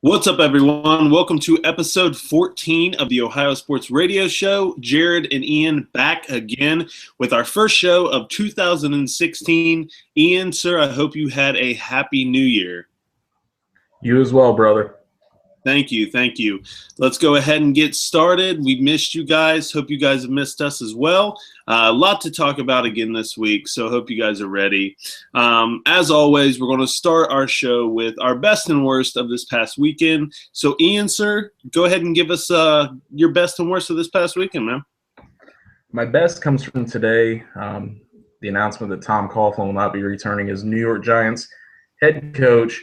What's up, everyone? Welcome to episode 14 of the Ohio Sports Radio Show. Jared and Ian back again with our first show of 2016. Ian, sir, I hope you had a happy new year. You as well, brother. Thank you. Thank you. Let's go ahead and get started. We've missed you guys. Hope you guys have missed us as well. A lot to talk about again this week, so hope you guys are ready. As always, we're going to start our show with our best and worst of this past weekend. So, Ian, sir, go ahead and give us your best and worst of this past weekend, man. My best comes from today. The announcement that Tom Coughlin will not be returning as New York Giants head coach.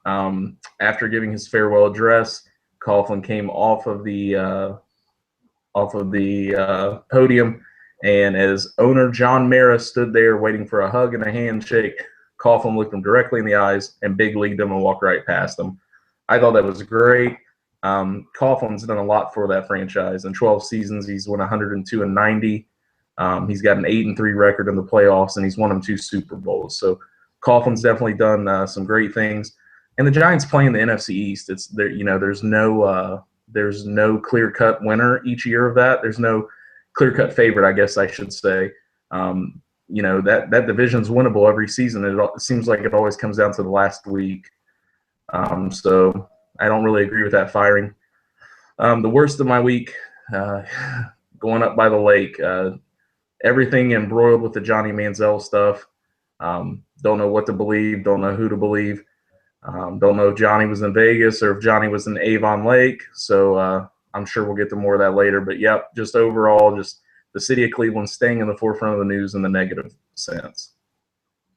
After giving his farewell address, Coughlin came off of the podium, and as owner John Mara stood there waiting for a hug and a handshake, Coughlin looked him directly in the eyes and big leagued him and walked right past him. I thought that was great. Coughlin's done a lot for that franchise. In 12 seasons, he's won 102-90. He's got an 8-3 record in the playoffs, and he's won them 2 Super Bowls. So Coughlin's definitely done some great things. And the Giants play in the NFC East. It's there, there's no clear-cut winner each year of that. There's no clear-cut favorite, I guess I should say. That division's winnable every season. It seems like it always comes down to the last week. So I don't really agree with that firing. The worst of my week, going up by the lake. Everything embroiled with the Johnny Manziel stuff. Don't know what to believe. Don't know who to believe. Don't know if Johnny was in Vegas or if Johnny was in Avon Lake. So I'm sure we'll get to more of that later. But, yep, just overall, just the city of Cleveland staying in the forefront of the news in the negative sense.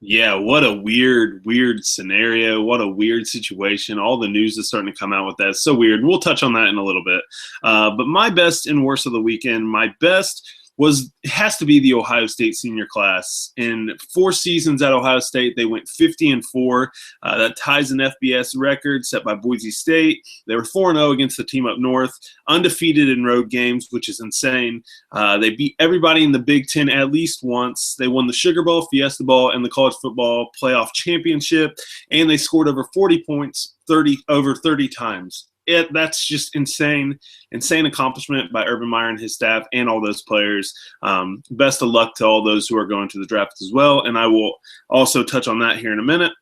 Yeah, what a weird scenario. What a weird situation. All the news is starting to come out with that. It's so weird. We'll touch on that in a little bit. But my best and worst of the weekend, my best has to be the Ohio State senior class. In 4 seasons at Ohio State, they went 50-4. That ties an FBS record set by Boise State. They were 4-0 against the team up north, undefeated in road games, which is insane. They beat everybody in the Big Ten at least once. They won the Sugar Bowl, Fiesta Bowl, and the College Football Playoff Championship, and they scored over 40 points over 30 times. That's just insane accomplishment by Urban Meyer and his staff and all those players. Best of luck to all those who are going to the draft as well, and I will also touch on that here in a minute.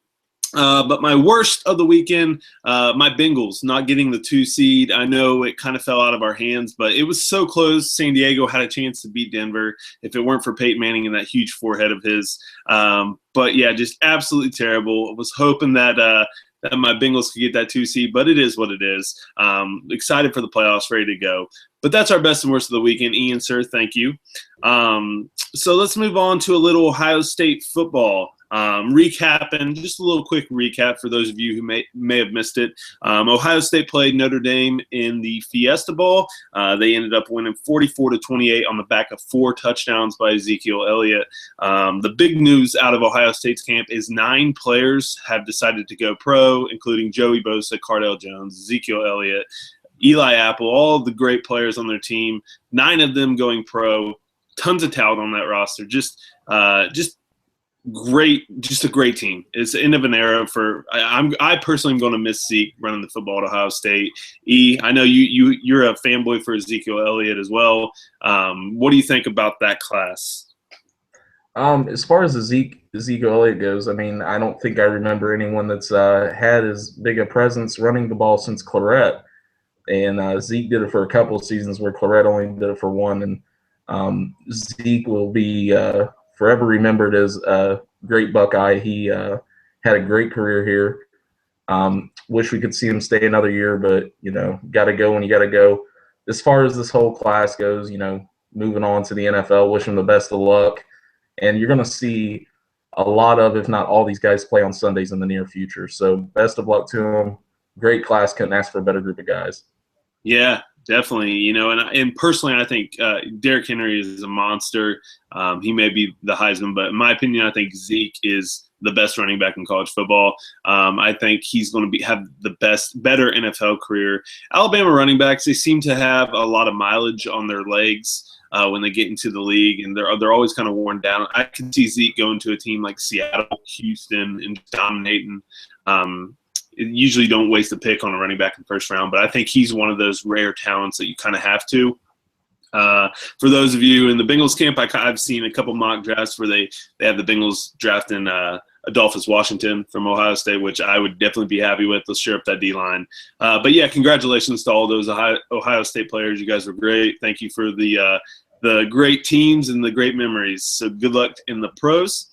But my worst of the weekend, my Bengals not getting the 2 seed. I know it kind of fell out of our hands, but it was so close. San Diego had a chance to beat Denver if it weren't for Peyton Manning and that huge forehead of his. But, yeah, just absolutely terrible. I was hoping that my Bengals could get that 2 seed, but it is what it is. Excited for the playoffs, ready to go. But that's our best and worst of the weekend. Ian, sir, thank you. So let's move on to a little Ohio State football. Recapping, just a little quick recap for those of you who may have missed it. Ohio State played Notre Dame in the Fiesta Bowl. They ended up winning 44-28 on the back of 4 touchdowns by Ezekiel Elliott. The big news out of Ohio State's camp is 9 players have decided to go pro, including Joey Bosa, Cardale Jones, Ezekiel Elliott, Eli Apple, all the great players on their team. 9 of them going pro. Tons of talent on that roster. Just great, just a great team. It's the end of an era for. I personally am going to miss Zeke running the football at Ohio State. I know you're a fanboy for Ezekiel Elliott as well. What do you think about that class? As far as Ezekiel Elliott goes, I mean, I don't think I remember anyone that's had as big a presence running the ball since Clarett. And Zeke did it for a couple of seasons where Clarett only did it for 1. And Zeke will be forever remembered as a great Buckeye. He had a great career here. Wish we could see him stay another year, but, got to go when you got to go. As far as this whole class goes, moving on to the NFL, wish him the best of luck. And you're going to see a lot of, if not all, these guys play on Sundays in the near future. So best of luck to them. Great class. Couldn't ask for a better group of guys. Yeah, definitely. And personally, I think Derrick Henry is a monster. He may be the Heisman, but in my opinion, I think Zeke is the best running back in college football. I think he's going to have the better NFL career. Alabama running backs, they seem to have a lot of mileage on their legs when they get into the league, and they're always kind of worn down. I can see Zeke going to a team like Seattle, Houston, and dominating. usually don't waste a pick on a running back in the first round, but I think he's one of those rare talents that you kind of have to. For those of you in the Bengals camp, I've seen a couple mock drafts where they have the Bengals drafting Adolphus Washington from Ohio State, which I would definitely be happy with. Let's shore up that D-line. But, yeah, congratulations to all those Ohio State players. You guys were great. Thank you for the great teams and the great memories. So good luck in the pros.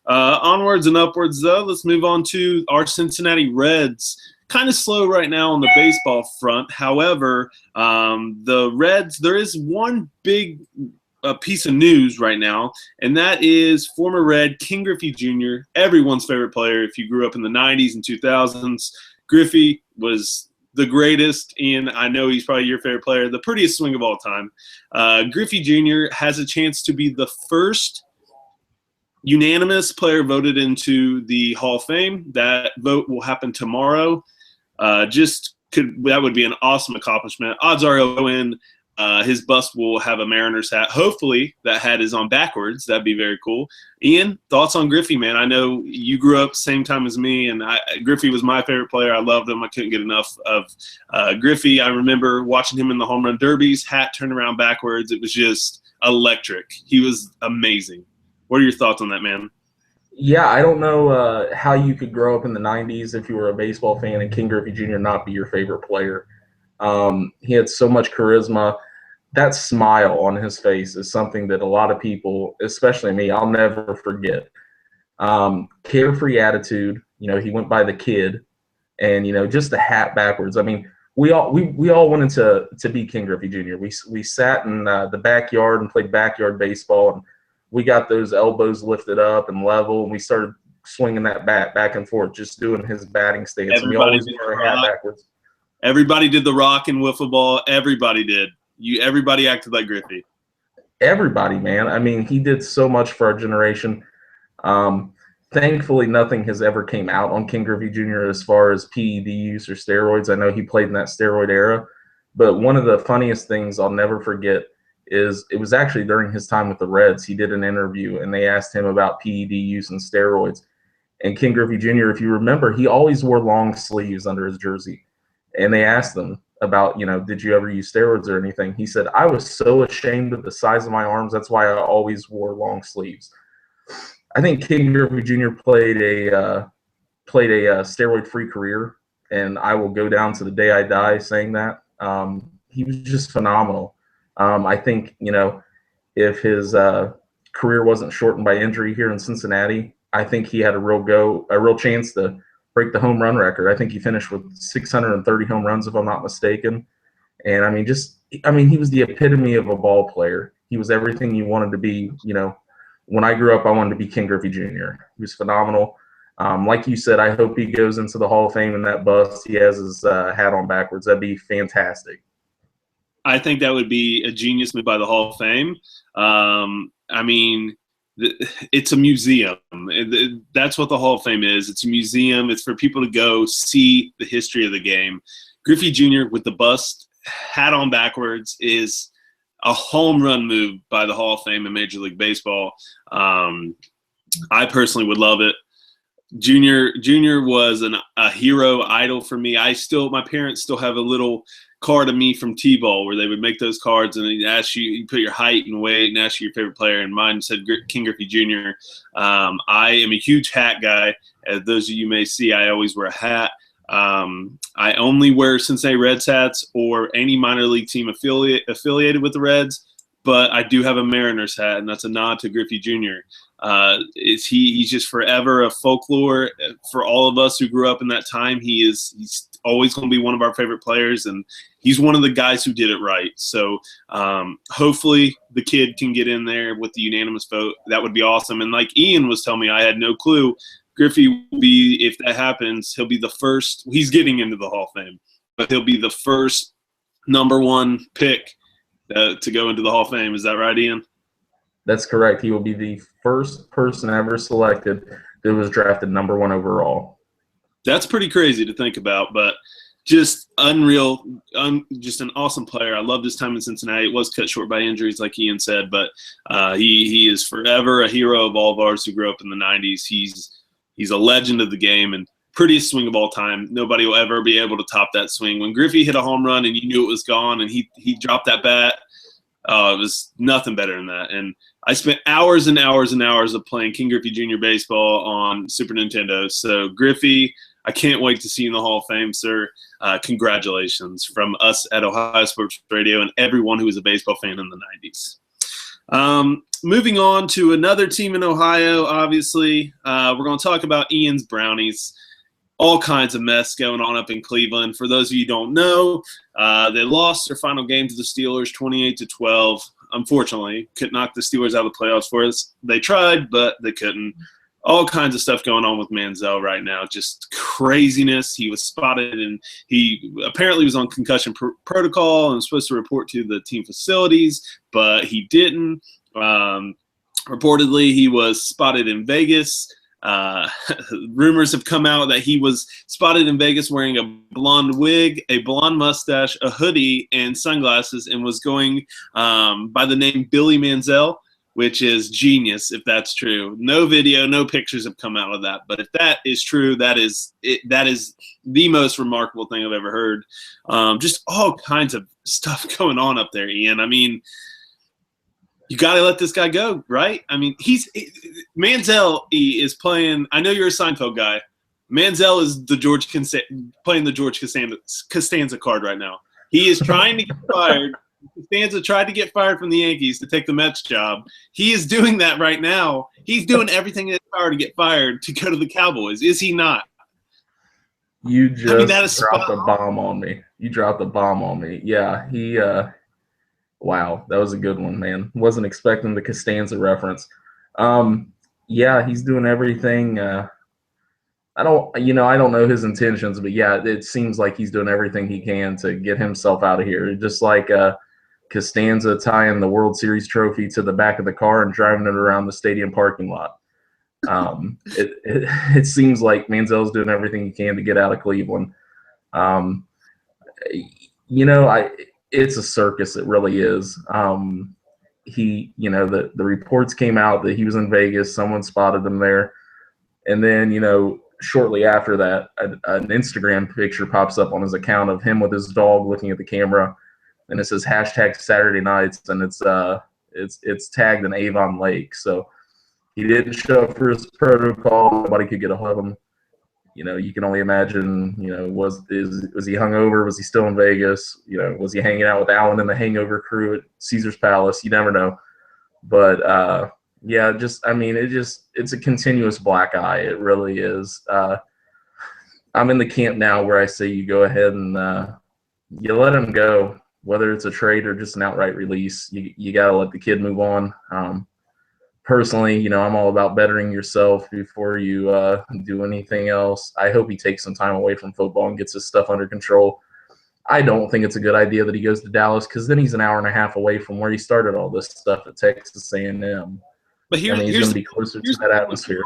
Onwards and upwards, though, let's move on to our Cincinnati Reds. Kind of slow right now on the baseball front. However, the Reds, there is one big piece of news right now, and that is former Red King Griffey Jr., everyone's favorite player. If you grew up in the 90s and 2000s, Griffey was the greatest, and I know he's probably your favorite player, the prettiest swing of all time. Griffey Jr. has a chance to be the first unanimous player voted into the Hall of Fame. That vote will happen tomorrow. That would be an awesome accomplishment. Odds are he'll win. His bust will have a Mariners hat. Hopefully that hat is on backwards. That'd be very cool. Ian, thoughts on Griffey, man? I know you grew up same time as me, and Griffey was my favorite player. I loved him. I couldn't get enough of Griffey. I remember watching him in the home run derbies, hat turned around backwards. It was just electric. He was amazing. What are your thoughts on that, man? Yeah, I don't know how you could grow up in the 90s if you were a baseball fan and King Griffey Jr. not be your favorite player. He had so much charisma. That smile on his face is something that a lot of people, especially me, I'll never forget. Carefree attitude. He went by the kid, and just the hat backwards. I mean, we all wanted to be King Griffey Jr. We sat in the backyard and played backyard baseball, and we got those elbows lifted up and level, and we started swinging that bat back and forth, just doing his batting stance. And we always wore a hat backwards. Everybody did the rock and wiffle ball. Everybody did. Everybody acted like Griffey. Everybody, man. I mean, he did so much for our generation. Thankfully, nothing has ever came out on King Griffey Jr. as far as PED use or steroids. I know he played in that steroid era. But one of the funniest things I'll never forget is it was actually during his time with the Reds. He did an interview, and they asked him about PED use and steroids. And King Griffey Jr., if you remember, he always wore long sleeves under his jersey. And they asked him about, did you ever use steroids or anything? He said, I was so ashamed of the size of my arms. That's why I always wore long sleeves. I think King Griffey Jr. played a steroid-free career, and I will go down to the day I die saying that. He was just phenomenal. I think, if his career wasn't shortened by injury here in Cincinnati, I think he had a real chance to break the home run record. I think he finished with 630 home runs, if I'm not mistaken. And he was the epitome of a ball player. He was everything you wanted to be. When I grew up, I wanted to be King Griffey Jr. He was phenomenal. Like you said, I hope he goes into the Hall of Fame in that bust. He has his hat on backwards. That'd be fantastic. I think that would be a genius move by the Hall of Fame. It's a museum. That's what the Hall of Fame is. It's a museum. It's for people to go see the history of the game. Griffey Jr. with the bust, hat on backwards, is a home run move by the Hall of Fame in Major League Baseball. I personally would love it. Junior was a hero idol for me. My parents still have a little card of me from T-ball where they would make those cards and they'd ask you put your height and weight and ask you your favorite player, and mine said King Griffey Jr. I am a huge hat guy. As those of you may see, I always wear a hat. I only wear Cincinnati Reds hats or any minor league team affiliated with the Reds, but I do have a Mariners hat, and that's a nod to Griffey Jr. He's just forever a folklore for all of us who grew up in that time. He's always going to be one of our favorite players, and he's one of the guys who did it right. So hopefully the kid can get in there with the unanimous vote. That would be awesome. And like Ian was telling me, I had no clue. Griffey will be, if that happens, he'll be the first. He's getting into the Hall of Fame, but he'll be the first number one pick to go into the Hall of Fame. Is that right, Ian? That's correct. He will be the first person ever selected that was drafted number one overall. That's pretty crazy to think about, but just unreal, just an awesome player. I loved his time in Cincinnati. It was cut short by injuries, like Ian said, but he is forever a hero of all of ours who grew up in the 90s. He's a legend of the game, and prettiest swing of all time. Nobody will ever be able to top that swing. When Griffey hit a home run and you knew it was gone and he dropped that bat, it was nothing better than that. And I spent hours and hours and hours of playing King Griffey Jr. baseball on Super Nintendo. So Griffey, I can't wait to see you in the Hall of Fame, sir. Congratulations from us at Ohio Sports Radio and everyone who was a baseball fan in the 90s. Moving on to another team in Ohio, obviously, we're going to talk about Ian's Brownies. All kinds of mess going on up in Cleveland. For those of you who don't know, they lost their final game to the Steelers 28-12. Unfortunately, couldn't knock the Steelers out of the playoffs for us. They tried, but they couldn't. All kinds of stuff going on with Manziel right now. Just craziness. He was spotted, and he apparently was on concussion protocol and was supposed to report to the team facilities, but he didn't. Reportedly, he was spotted in Vegas. Rumors have come out that he was spotted in Vegas wearing a blonde wig, a blonde mustache, a hoodie, and sunglasses, and was going by the name Billy Manziel, which is genius if that's true. No video, no pictures have come out of that. But if that is true, that is the most remarkable thing I've ever heard. Just all kinds of stuff going on up there, Ian. I mean, you got to let this guy go, right? I mean, Manziel is playing. I know you're a Seinfeld guy. Manziel is playing the George Costanza card right now. He is trying to get fired. Costanza tried to get fired from the Yankees to take the Mets job. He is doing that right now. He's doing everything in his power to get fired to go to the Cowboys. Is he not? You just dropped a bomb on me. You dropped a bomb on me. Yeah, he wow, that was a good one, man. Wasn't expecting the Costanza reference. Yeah, he's doing everything. I don't know his intentions, but yeah, it seems like he's doing everything he can to get himself out of here. Just like Costanza tying the World Series trophy to the back of the car and driving it around the stadium parking lot. It seems like Manziel's doing everything he can to get out of Cleveland. It's a circus. It really is. The reports came out that he was in Vegas. Someone spotted him there. And then, shortly after that, an Instagram picture pops up on his account of him with his dog looking at the camera. And it says #Saturday Nights. And it's tagged in Avon Lake. So he didn't show up for his protocol. Nobody could get a hold of him. You can only imagine, was he hungover? Was he still in Vegas? Was he hanging out with Alan and the Hangover crew at Caesar's Palace? You never know. But, yeah, it's a continuous black eye. It really is. I'm in the camp now where I say you go ahead and you let him go, whether it's a trade or just an outright release. You got to let the kid move on. Personally, I'm all about bettering yourself before you do anything else. I hope he takes some time away from football and gets his stuff under control. I don't think it's a good idea that he goes to Dallas because then he's an hour and a half away from where he started all this stuff at Texas A&M. But he's going to be closer to that atmosphere.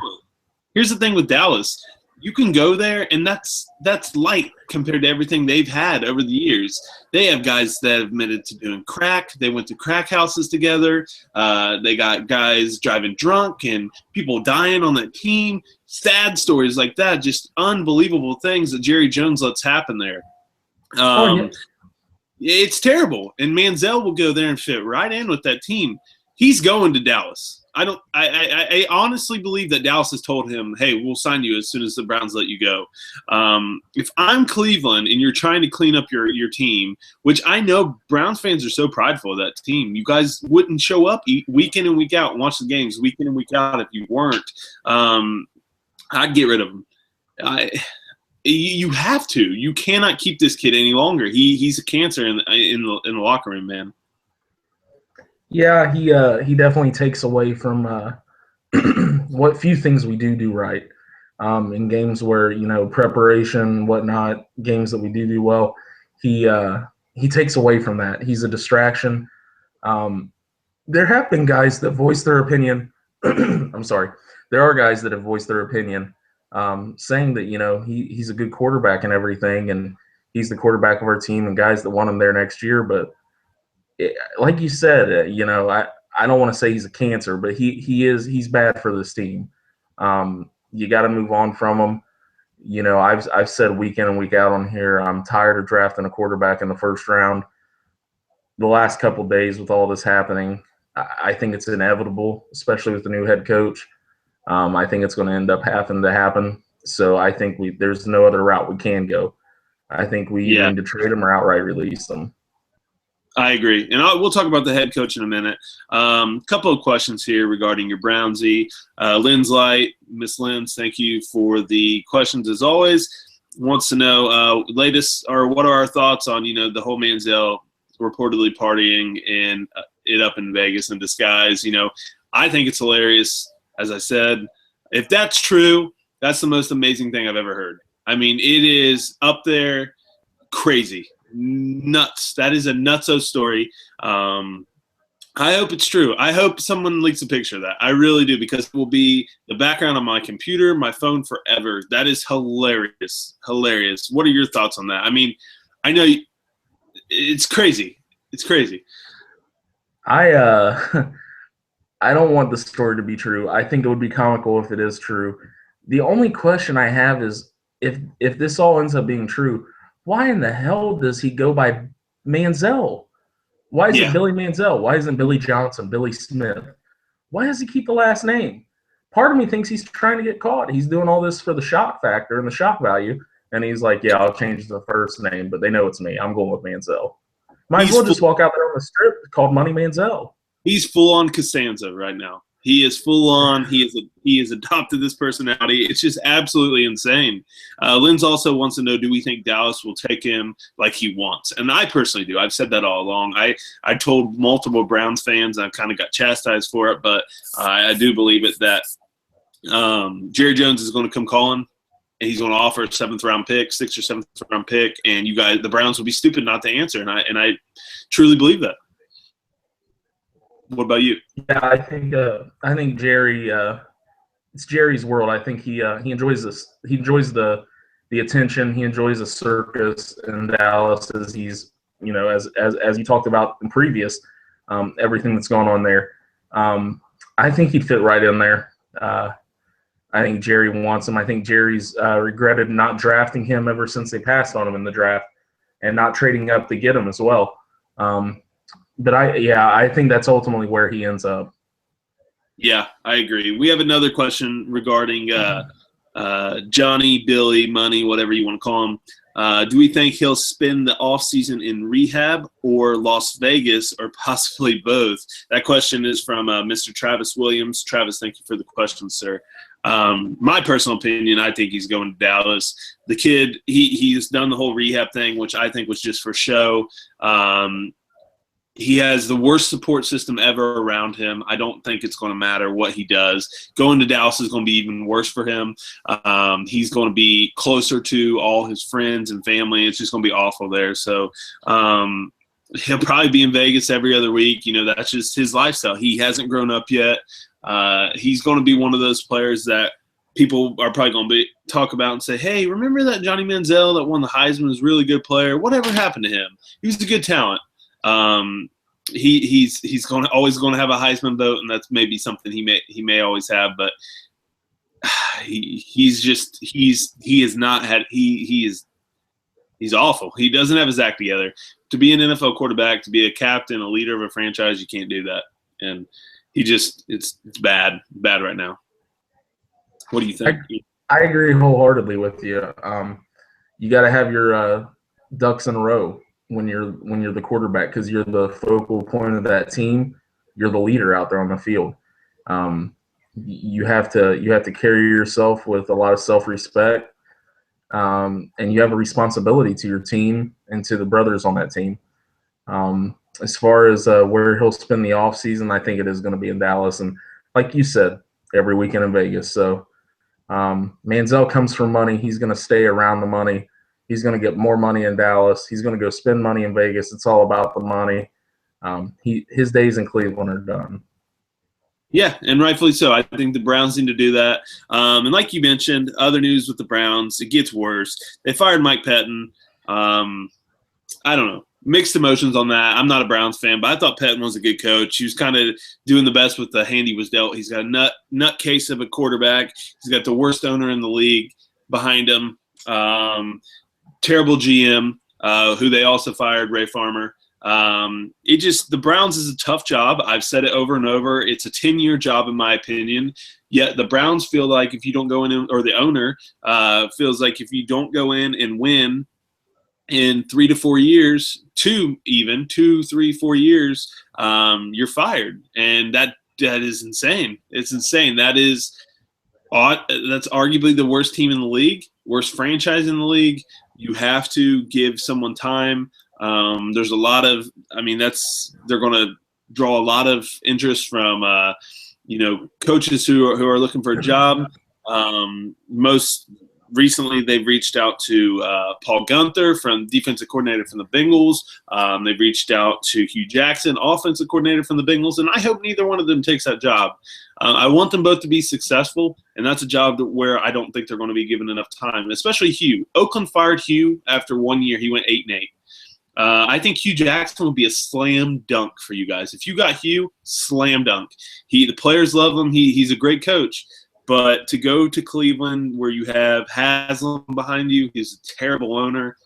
Here's the thing with Dallas. You can go there, and that's light compared to everything they've had over the years. They have guys that have admitted to doing crack. They went to crack houses together. They got guys driving drunk and people dying on that team. Sad stories like that, just unbelievable things that Jerry Jones lets happen there. It's terrible. And Manziel will go there and fit right in with that team. He's going to Dallas. I honestly believe that Dallas has told him, hey, we'll sign you as soon as the Browns let you go. If I'm Cleveland and you're trying to clean up your team, which I know Browns fans are so prideful of that team, you guys wouldn't show up week in and week out and watch the games week in and week out if you weren't. I'd get rid of him. You have to. You cannot keep this kid any longer. He's a cancer in the locker room, man. Yeah, he definitely takes away from what few things we do right in games where preparation, whatnot, games that we do well. He takes away from that. He's a distraction. There have been guys that voice their opinion. I'm sorry. There are guys that have voiced their opinion, saying that he's a good quarterback and everything, and he's the quarterback of our team, and guys that want him there next year, but. Like you said, I don't want to say he's a cancer, but he's bad for this team. You got to move on from him. I've said week in and week out on here, I'm tired of drafting a quarterback in the first round. The last couple of days with all this happening, I think it's inevitable, especially with the new head coach. I think it's going to end up having to happen. So I think there's no other route we can go. I think we either need to trade him or outright release him. I agree. And we'll talk about the head coach in a minute. Couple of questions here regarding your Brownsy. Lynn's Light, Miss Lynn's, thank you for the questions as always. Wants to know latest, or what are our thoughts on, the whole Manziel reportedly partying and it up in Vegas in disguise. I think it's hilarious. As I said, if that's true, that's the most amazing thing I've ever heard. I mean, it is up there, crazy. Nuts. That is a nutso story. I hope it's true. I hope someone leaks a picture of that. I really do, because it will be the background on my computer, my phone forever. That is hilarious. Hilarious. What are your thoughts on that? I mean, I know it's crazy. It's crazy. I don't want the story to be true. I think it would be comical if it is true. The only question I have is if this all ends up being true, why in the hell does he go by Manziel? Why is it Billy Manziel? Why isn't Billy Johnson, Billy Smith? Why does he keep the last name? Part of me thinks he's trying to get caught. He's doing all this for the shock factor and the shock value. And he's like, yeah, I'll change the first name, but they know it's me. I'm going with Manziel. Might as well just walk out there on the strip called Money Manziel. He's full on Costanza right now. He is full on. He has adopted this personality. It's just absolutely insane. Lynn's also wants to know, do we think Dallas will take him like he wants? And I personally do. I've said that all along. I told multiple Browns fans, and I kind of got chastised for it, but I do believe it, that Jerry Jones is going to come calling, and he's going to offer a 7th-round pick, 6th or 7th-round pick, and you guys, the Browns, will be stupid not to answer. And I truly believe that. What about you? Yeah, I think Jerry. It's Jerry's world. I think he enjoys this. He enjoys the attention. He enjoys the circus in Dallas, as he's as you talked about in previous everything that's going on there. I think he'd fit right in there. I think Jerry wants him. I think Jerry's regretted not drafting him ever since they passed on him in the draft, and not trading up to get him as well. But I think that's ultimately where he ends up. Yeah, I agree. We have another question regarding Johnny, Billy, Money, whatever you want to call him. Do we think he'll spend the offseason in rehab or Las Vegas, or possibly both? That question is from Mr. Travis Williams. Travis, thank you for the question, sir. My personal opinion, I think he's going to Dallas. The kid, he's done the whole rehab thing, which I think was just for show. He has the worst support system ever around him. I don't think it's going to matter what he does. Going to Dallas is going to be even worse for him. He's going to be closer to all his friends and family. It's just going to be awful there. So he'll probably be in Vegas every other week. That's just his lifestyle. He hasn't grown up yet. He's going to be one of those players that people are probably going to talk about and say, hey, remember that Johnny Manziel that won the Heisman, was a really good player? Whatever happened to him? He was a good talent. He's always going to have a Heisman vote, and that's maybe something he may always have, but he's awful. He doesn't have his act together. To be an NFL quarterback, to be a captain, a leader of a franchise, you can't do that. And it's bad right now. What do you think? I agree wholeheartedly with you. You got to have your ducks in a row when you're the quarterback, because you're the focal point of that team. You're the leader out there on the field. You have to carry yourself with a lot of self-respect, and you have a responsibility to your team and to the brothers on that team. As far as where he'll spend the offseason, I think it is going to be in Dallas, and like you said, every weekend in Vegas. So Manziel comes for money. He's going to stay around the money. He's going to get more money in Dallas. He's going to go spend money in Vegas. It's all about the money. His days in Cleveland are done. Yeah, and rightfully so. I think the Browns need to do that. And like you mentioned, other news with the Browns, it gets worse. They fired Mike Pettine. I don't know. Mixed emotions on that. I'm not a Browns fan, but I thought Pettine was a good coach. He was kind of doing the best with the hand he was dealt. He's got a nut case of a quarterback. He's got the worst owner in the league. behind him. Terrible GM, who they also fired, Ray Farmer. The Browns is a tough job. I've said it over and over. It's a 10-year job in my opinion. Yet the Browns feel like if you don't go in, or the owner feels like if you don't go in and win in 3 to 4 years, 2, 3, 4 years, you're fired. And that is insane. It's insane. That's arguably the worst team in the league, worst franchise in the league. You have to give someone time. There's a lot of, they're going to draw a lot of interest from, coaches who are looking for a job. Most recently, they've reached out to Paul Gunther, defensive coordinator from the Bengals. They've reached out to Hugh Jackson, offensive coordinator from the Bengals, and I hope neither one of them takes that job. I want them both to be successful, and that's a job where I don't think they're going to be given enough time, especially Hugh. Oakland fired Hugh after 1 year. He went 8-8. I think Hugh Jackson will be a slam dunk for you guys. If you got Hugh, slam dunk. The players love him. He's a great coach. But to go to Cleveland where you have Haslam behind you, he's a terrible owner.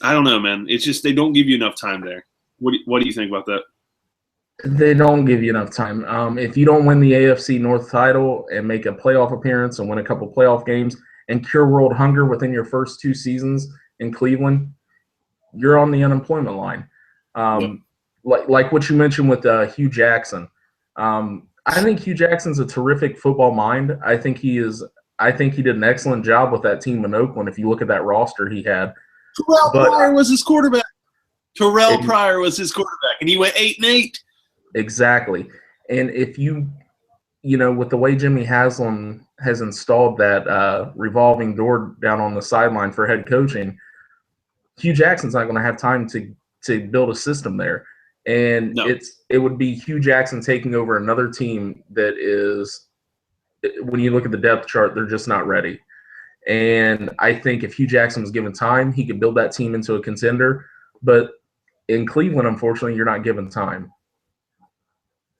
I don't know, man. It's just they don't give you enough time there. What do you think about that? They don't give you enough time. If you don't win the AFC North title and make a playoff appearance and win a couple playoff games and cure world hunger within your first 2 seasons in Cleveland, you're on the unemployment line. Like what you mentioned with Hugh Jackson. I think Hugh Jackson's a terrific football mind. I think he did an excellent job with that team in Oakland. If you look at that roster he had, Pryor was his quarterback. Pryor was his quarterback, and he went 8-8. Exactly. And if with the way Jimmy Haslam has installed that revolving door down on the sideline for head coaching, Hugh Jackson's not going to have time to build a system there. And no. It would be Hugh Jackson taking over another team that is, when you look at the depth chart, they're just not ready. And I think if Hugh Jackson was given time, he could build that team into a contender. But in Cleveland, unfortunately, you're not given time.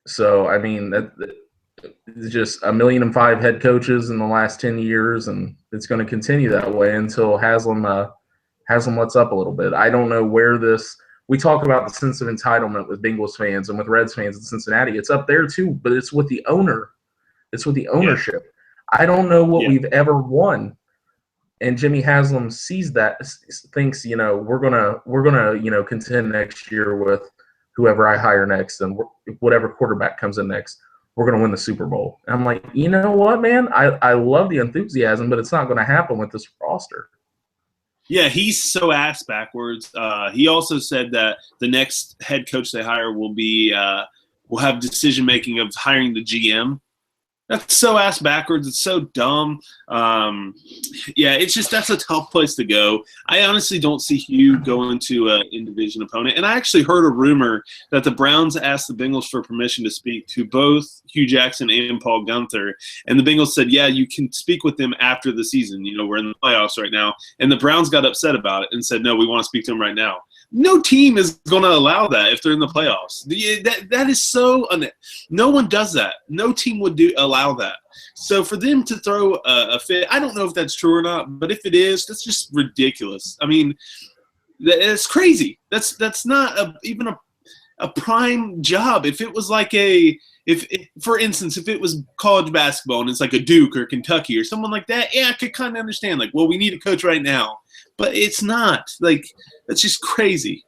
So, it's just 1,000,005 head coaches in the last 10 years, and it's going to continue that way until Haslam lets up a little bit. I don't know where this – we talk about the sense of entitlement with Bengals fans and with Reds fans in Cincinnati. It's up there too, but it's with the owner. It's with the ownership. Yeah. I don't know what we've ever won. And Jimmy Haslam sees that, thinks, we're gonna contend next year with whoever I hire next, and whatever quarterback comes in next, we're gonna win the Super Bowl. And I'm like, you know what, man? I love the enthusiasm, but it's not gonna happen with this roster. Yeah, he's so ass backwards. He also said that the next head coach they hire will have decision making of hiring the GM. That's so ass backwards. It's so dumb. That's a tough place to go. I honestly don't see Hugh going to an in-division opponent. And I actually heard a rumor that the Browns asked the Bengals for permission to speak to both Hugh Jackson and Paul Gunther. And the Bengals said, yeah, you can speak with them after the season. We're in the playoffs right now. And the Browns got upset about it and said, no, we want to speak to them right now. No team is going to allow that if they're in the playoffs. That is so no one does that. No team would allow that. So for them to throw a fit, I don't know if that's true or not, but if it is, that's just ridiculous. It's crazy. That's not even a prime job. If it was like for instance, if it was college basketball and it's like a Duke or Kentucky or someone like that, yeah, I could kind of understand. Like, well, we need a coach right now. But it's not. That's just crazy.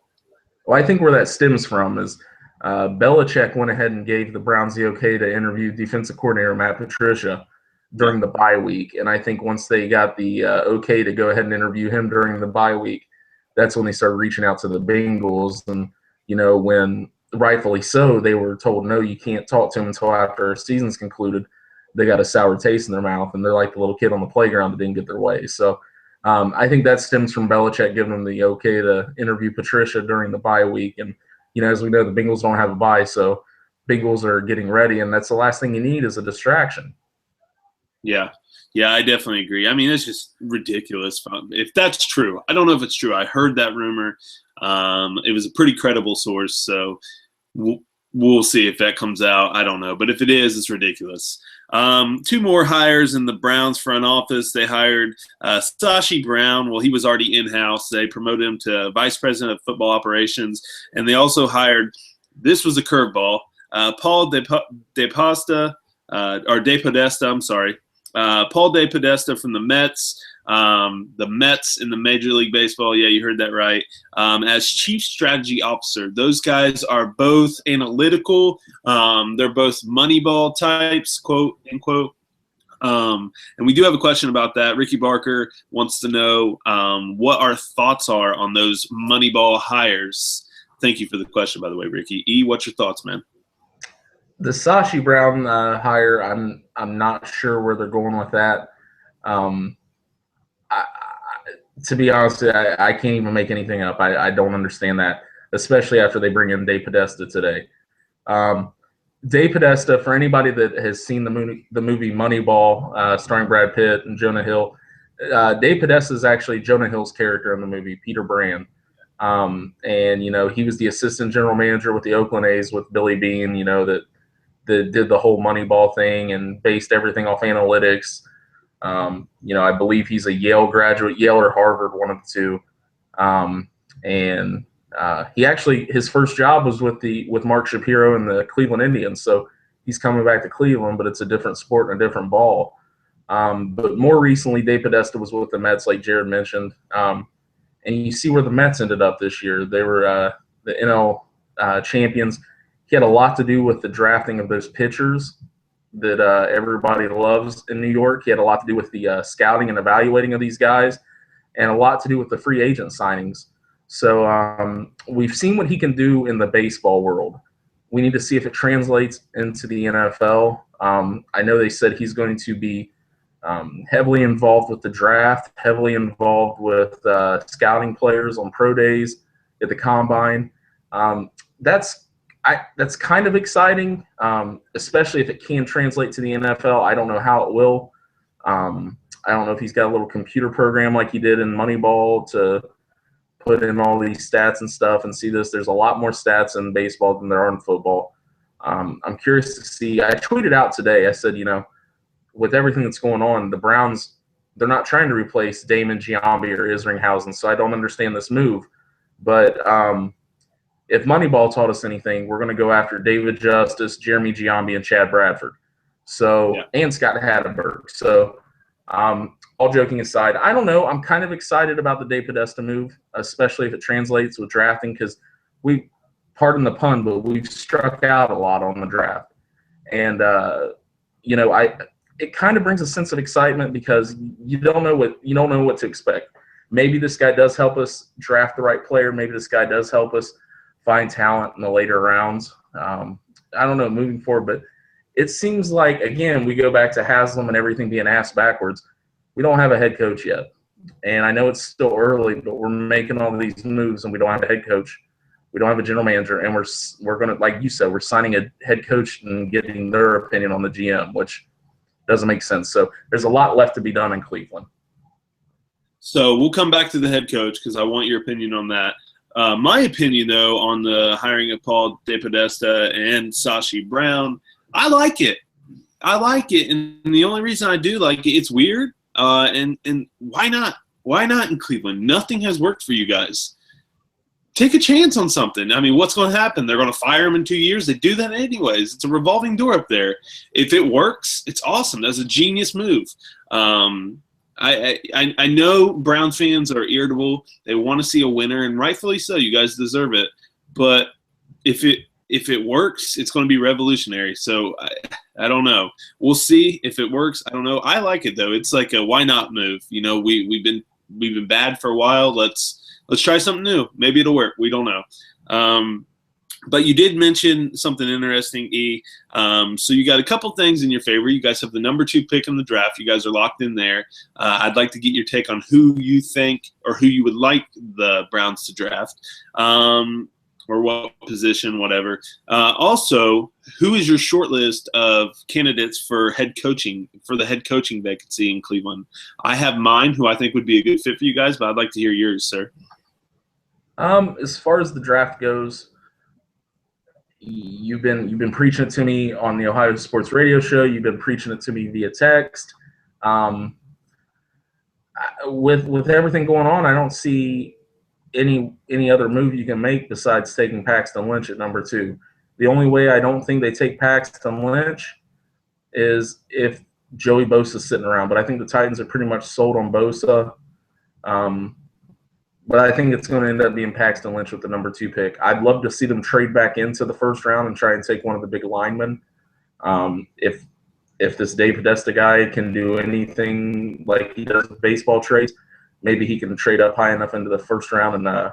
Well, I think where that stems from is Belichick went ahead and gave the Browns the okay to interview defensive coordinator Matt Patricia during the bye week. And I think once they got the okay to go ahead and interview him during the bye week, that's when they started reaching out to the Bengals. And, when rightfully so, they were told, no, you can't talk to him until after our season's concluded. They got a sour taste in their mouth, and they're like the little kid on the playground that didn't get their way. So, I think that stems from Belichick giving them the okay to interview Patricia during the bye week. And, as we know, the Bengals don't have a bye, so Bengals are getting ready, and that's the last thing you need is a distraction. Yeah, I definitely agree. It's just ridiculous. If that's true, I don't know if it's true. I heard that rumor. It was a pretty credible source, so we'll see if that comes out. I don't know. But if it is, it's ridiculous. Two more hires in the Browns front office. They hired Sashi Brown. Well, he was already in-house. They promoted him to vice president of football operations. And they also hired, this was a curveball, Paul DePodesta, I'm sorry. Paul DePodesta from the Mets. The Mets in the Major League Baseball. Yeah, you heard that right. As chief strategy officer. Those guys are both analytical. They're both Moneyball types, quote unquote. And we do have a question about that. Ricky Barker wants to know what our thoughts are on those Moneyball hires. Thank you for the question, by the way, Ricky. E, what's your thoughts, man? The Sashi Brown hire, I'm not sure where they're going with that. To be honest, I can't even make anything up. I don't understand that, especially after they bring in Podesta today. Podesta, for anybody that has seen the movie Moneyball, starring Brad Pitt and Jonah Hill, Podesta is actually Jonah Hill's character in the movie, Peter Brand. And, he was the assistant general manager with the Oakland A's with Billy Beane, that did the whole Moneyball thing and based everything off analytics. I believe he's a Yale graduate, Yale or Harvard, one of the two. And he actually, his first job was with Mark Shapiro and the Cleveland Indians. So he's coming back to Cleveland, but it's a different sport and a different ball. But more recently, Podesta was with the Mets, like Jared mentioned. And you see where the Mets ended up this year. They were the NL champions. He had a lot to do with the drafting of those pitchers that everybody loves in New York. He had a lot to do with the scouting and evaluating of these guys, and a lot to do with the free agent signings. So we've seen what he can do in the baseball world. We need to see if it translates into the NFL. I know they said he's going to be heavily involved with the draft, heavily involved with scouting players on pro days at the combine. That's kind of exciting, especially if it can translate to the NFL. I don't know how it will. I don't know if he's got a little computer program like he did in Moneyball to put in all these stats and stuff and see this. There's a lot more stats in baseball than there are in football. I'm curious to see. I tweeted out today, I said, with everything that's going on, the Browns, they're not trying to replace Damon Giambi or Isringhausen, so I don't understand this move. But if Moneyball taught us anything, we're going to go after David Justice, Jeremy Giambi, and Chad Bradford. So, yeah. And Scott Hatteberg. So, all joking aside, I don't know. I'm kind of excited about the Podesta move, especially if it translates with drafting, because pardon the pun, but we've struck out a lot on the draft. And, it kind of brings a sense of excitement because you don't know what to expect. Maybe this guy does help us draft the right player. Maybe this guy does help us find talent in the later rounds. I don't know moving forward, but it seems like, again, we go back to Haslam and everything being asked backwards. We don't have a head coach yet. And I know it's still early, but we're making all these moves and we don't have a head coach. We don't have a general manager. And we're going to, like you said, we're signing a head coach and getting their opinion on the GM, which doesn't make sense. So there's a lot left to be done in Cleveland. So we'll come back to the head coach because I want your opinion on that. My opinion, though, on the hiring of Paul DePodesta and Sashi Brown, I like it. And the only reason I do like it, it's weird. And why not? Why not in Cleveland? Nothing has worked for you guys. Take a chance on something. I mean, what's going to happen? They're going to fire him in 2 years. They do that anyways. It's a revolving door up there. If it works, it's awesome. That's a genius move. I know Browns fans are irritable. They want to see a winner, and rightfully so. You guys deserve it. But if it works, it's going to be revolutionary. So I don't know. We'll see if it works. I don't know. I like it though. It's like a why not move. We've been bad for a while. Let's try something new. Maybe it'll work. We don't know. But you did mention something interesting, E. So you got a couple things in your favor. You guys have the number 2 pick in the draft. You guys are locked in there. I'd like to get your take on who you think or who you would like the Browns to draft, or what position, whatever. Also, who is your short list of candidates for the head coaching vacancy in Cleveland? I have mine, who I think would be a good fit for you guys, but I'd like to hear yours, sir. As far as the draft goes, you've been preaching it to me on the Ohio Sports Radio Show. You've been preaching it to me via text. With everything going on, I don't see any other move you can make besides taking Paxton Lynch at number 2. The only way I don't think they take Paxton Lynch is if Joey Bosa's sitting around. But I think the Titans are pretty much sold on Bosa. But I think it's going to end up being Paxton Lynch with the number 2 pick. I'd love to see them trade back into the first round and try and take one of the big linemen. If this Dave Podesta guy can do anything like he does with baseball trades, maybe he can trade up high enough into the first round and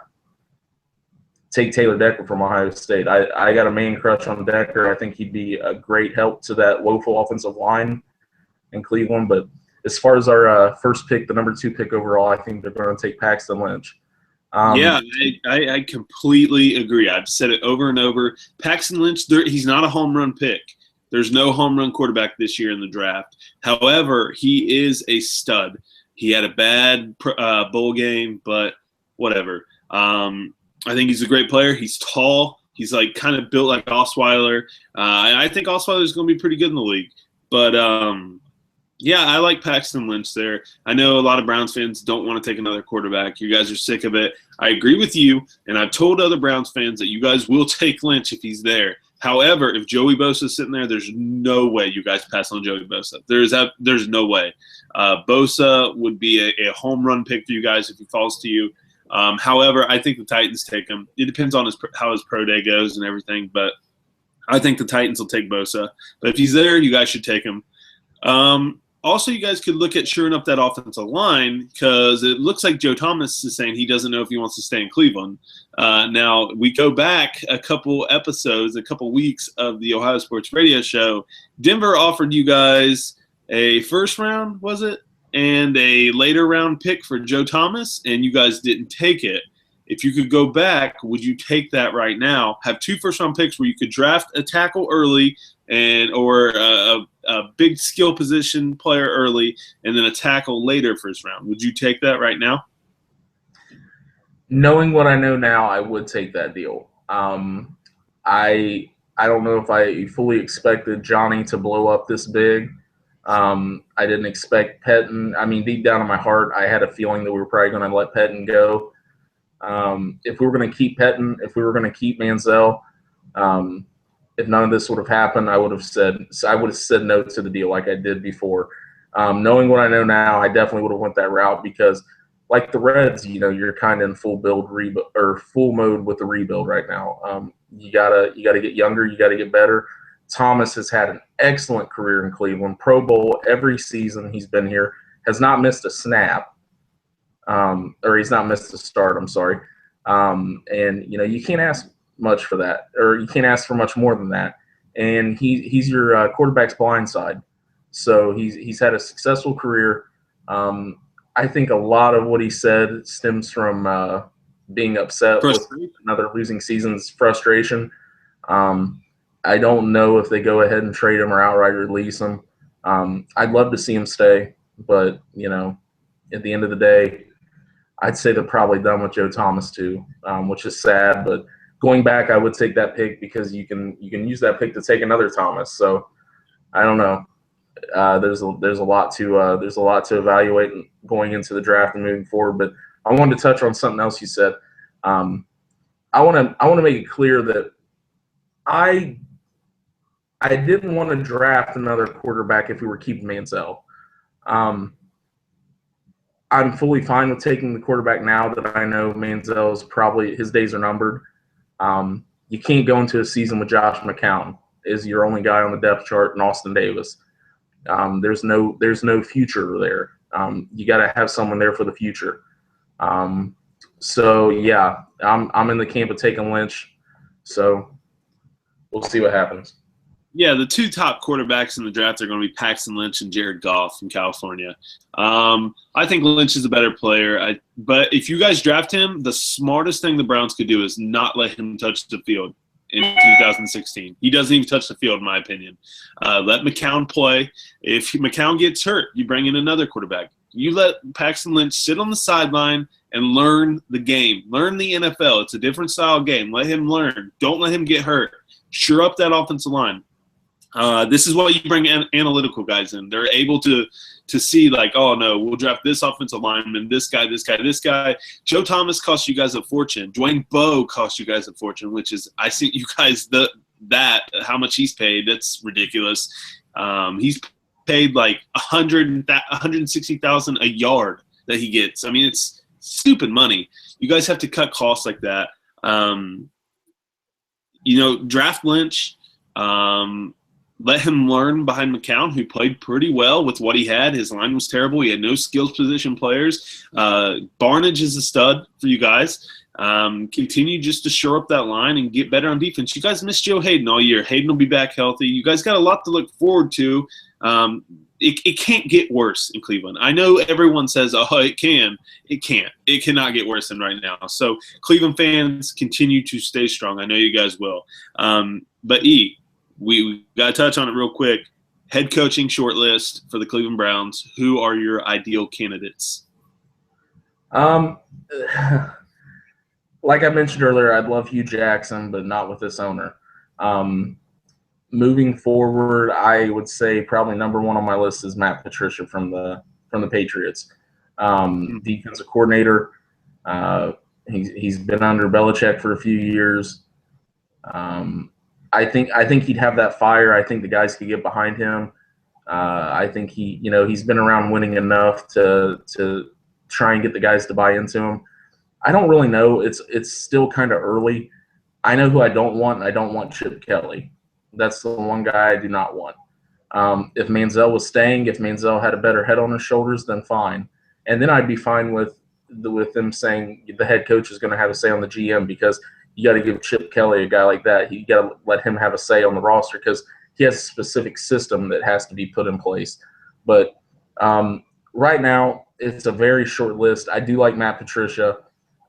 take Taylor Decker from Ohio State. I got a man crush on Decker. I think he'd be a great help to that woeful offensive line in Cleveland. But as far as our first pick, the number 2 pick overall, I think they're going to take Paxton Lynch. I completely agree. I've said it over and over. Paxton Lynch, he's not a home run pick. There's no home run quarterback this year in the draft. However, he is a stud. He had a bad bowl game, but whatever. I think he's a great player. He's tall. He's like kind of built like Osweiler. I think Osweiler is going to be pretty good in the league. But yeah, I like Paxton Lynch there. I know a lot of Browns fans don't want to take another quarterback. You guys are sick of it. I agree with you, and I've told other Browns fans that you guys will take Lynch if he's there. However, if Joey Bosa is sitting there, there's no way you guys pass on Joey Bosa. There's no way. Bosa would be a home run pick for you guys if he falls to you. However, I think the Titans take him. It depends on how his pro day goes and everything, but I think the Titans will take Bosa. But if he's there, you guys should take him. Also, you guys could look at shoring up that offensive line because it looks like Joe Thomas is saying he doesn't know if he wants to stay in Cleveland. Now, we go back a couple weeks of the Ohio Sports Radio Show. Denver offered you guys a first round, was it? And a later round pick for Joe Thomas, and you guys didn't take it. If you could go back, would you take that right now? Have 2 first-round picks where you could draft a tackle early or a big skill position player early and then a tackle later first round. Would you take that right now? Knowing what I know now, I would take that deal. I don't know if I fully expected Johnny to blow up this big. I didn't expect Pettine. I mean, deep down in my heart, I had a feeling that we were probably going to let Pettine go. If we were going to keep Pettine, if we were going to keep Manziel, if none of this would have happened, I would have said no to the deal like I did before. Knowing what I know now, I definitely would have went that route because, like the Reds, you're kind of in full mode with the rebuild right now. You gotta get younger, you gotta get better. Thomas has had an excellent career in Cleveland, Pro Bowl every season he's been here, has not missed a snap. Or he's not missed a start, I'm sorry. And, you can't ask much for that, or you can't ask for much more than that. And he's your quarterback's blind side. So he's had a successful career. I think a lot of what he said stems from being upset with another losing season's frustration. I don't know if they go ahead and trade him or outright release him. I'd love to see him stay, but, at the end of the day, I'd say they're probably done with Joe Thomas too, which is sad. But going back, I would take that pick because you can use that pick to take another Thomas. So I don't know. There's a lot to evaluate going into the draft and moving forward. But I wanted to touch on something else you said. I want to make it clear that I didn't want to draft another quarterback if we were keeping Manziel. I'm fully fine with taking the quarterback now that I know Manziel's probably his days are numbered. You can't go into a season with Josh McCown as your only guy on the depth chart and Austin Davis. There's no future there. You got to have someone there for the future. So yeah, I'm in the camp of taking Lynch. So we'll see what happens. Yeah, the 2 top quarterbacks in the draft are going to be Paxton Lynch and Jared Goff from California. I think Lynch is a better player. But if you guys draft him, the smartest thing the Browns could do is not let him touch the field in 2016. He doesn't even touch the field, in my opinion. Let McCown play. If McCown gets hurt, you bring in another quarterback. You let Paxton Lynch sit on the sideline and learn the game. Learn the NFL. It's a different style game. Let him learn. Don't let him get hurt. Shore up that offensive line. This is why you bring analytical guys in. They're able to see, like, oh, no, we'll draft this offensive lineman, this guy, this guy, this guy. Joe Thomas cost you guys a fortune. Dwayne Bowe cost you guys a fortune, which is, I see you guys, how much he's paid, that's ridiculous. He's paid like $160,000 a yard that he gets. I mean, it's stupid money. You guys have to cut costs like that. Draft Lynch. Let him learn behind McCown, who played pretty well with what he had. His line was terrible. He had no skills position players. Barnage is a stud for you guys. Continue just to shore up that line and get better on defense. You guys missed Joe Hayden all year. Hayden will be back healthy. You guys got a lot to look forward to. It can't get worse in Cleveland. I know everyone says, oh, it can. It can't. It cannot get worse than right now. So Cleveland fans, continue to stay strong. I know you guys will. But we got to touch on it real quick. Head coaching shortlist for the Cleveland Browns. Who are your ideal candidates? Like I mentioned earlier, I'd love Hugh Jackson, but not with this owner. Moving forward, I would say probably number one on my list is Matt Patricia from the Patriots. Defensive coordinator. He's been under Belichick for a few years. I think he'd have that fire. I think the guys could get behind him. I think he's been around winning enough to try and get the guys to buy into him. I don't really know. It's still kind of early. I know who I don't want. I don't want Chip Kelly. That's the one guy I do not want. If Manziel was staying, if Manziel had a better head on his shoulders, then fine. And then I'd be fine with them saying the head coach is going to have a say on the GM, because you got to give Chip Kelly, a guy like that, you got to let him have a say on the roster, because he has a specific system that has to be put in place. But right now, it's a very short list. I do like Matt Patricia.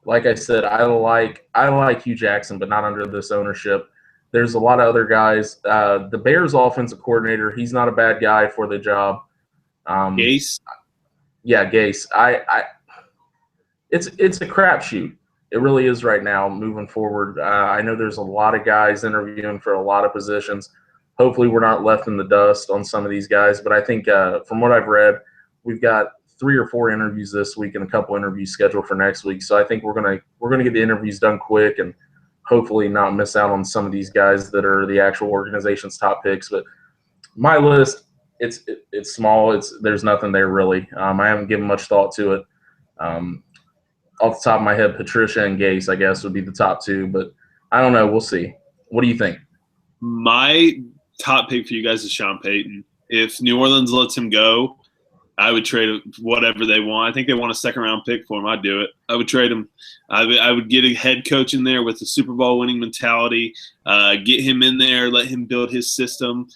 Like I said, I like Hugh Jackson, but not under this ownership. There's a lot of other guys. The Bears offensive coordinator, he's not a bad guy for the job. Gase? Yeah, Gase. It's a crapshoot. It really is right now moving forward. I know there's a lot of guys interviewing for a lot of positions. Hopefully we're not left in the dust on some of these guys. But I think from what I've read, we've got 3 or 4 interviews this week and a couple interviews scheduled for next week. So I think we're gonna get the interviews done quick and hopefully not miss out on some of these guys that are the actual organization's top picks. But my list, it's small. There's nothing there really. I haven't given much thought to it. Off the top of my head, Patricia and Gase, I guess, would be the top 2. But I don't know. We'll see. What do you think? My top pick for you guys is Sean Payton. If New Orleans lets him go, I would trade whatever they want. I think they want a second-round pick for him. I'd do it. I would trade him. I would get a head coach in there with a Super Bowl winning mentality, get him in there, let him build his system.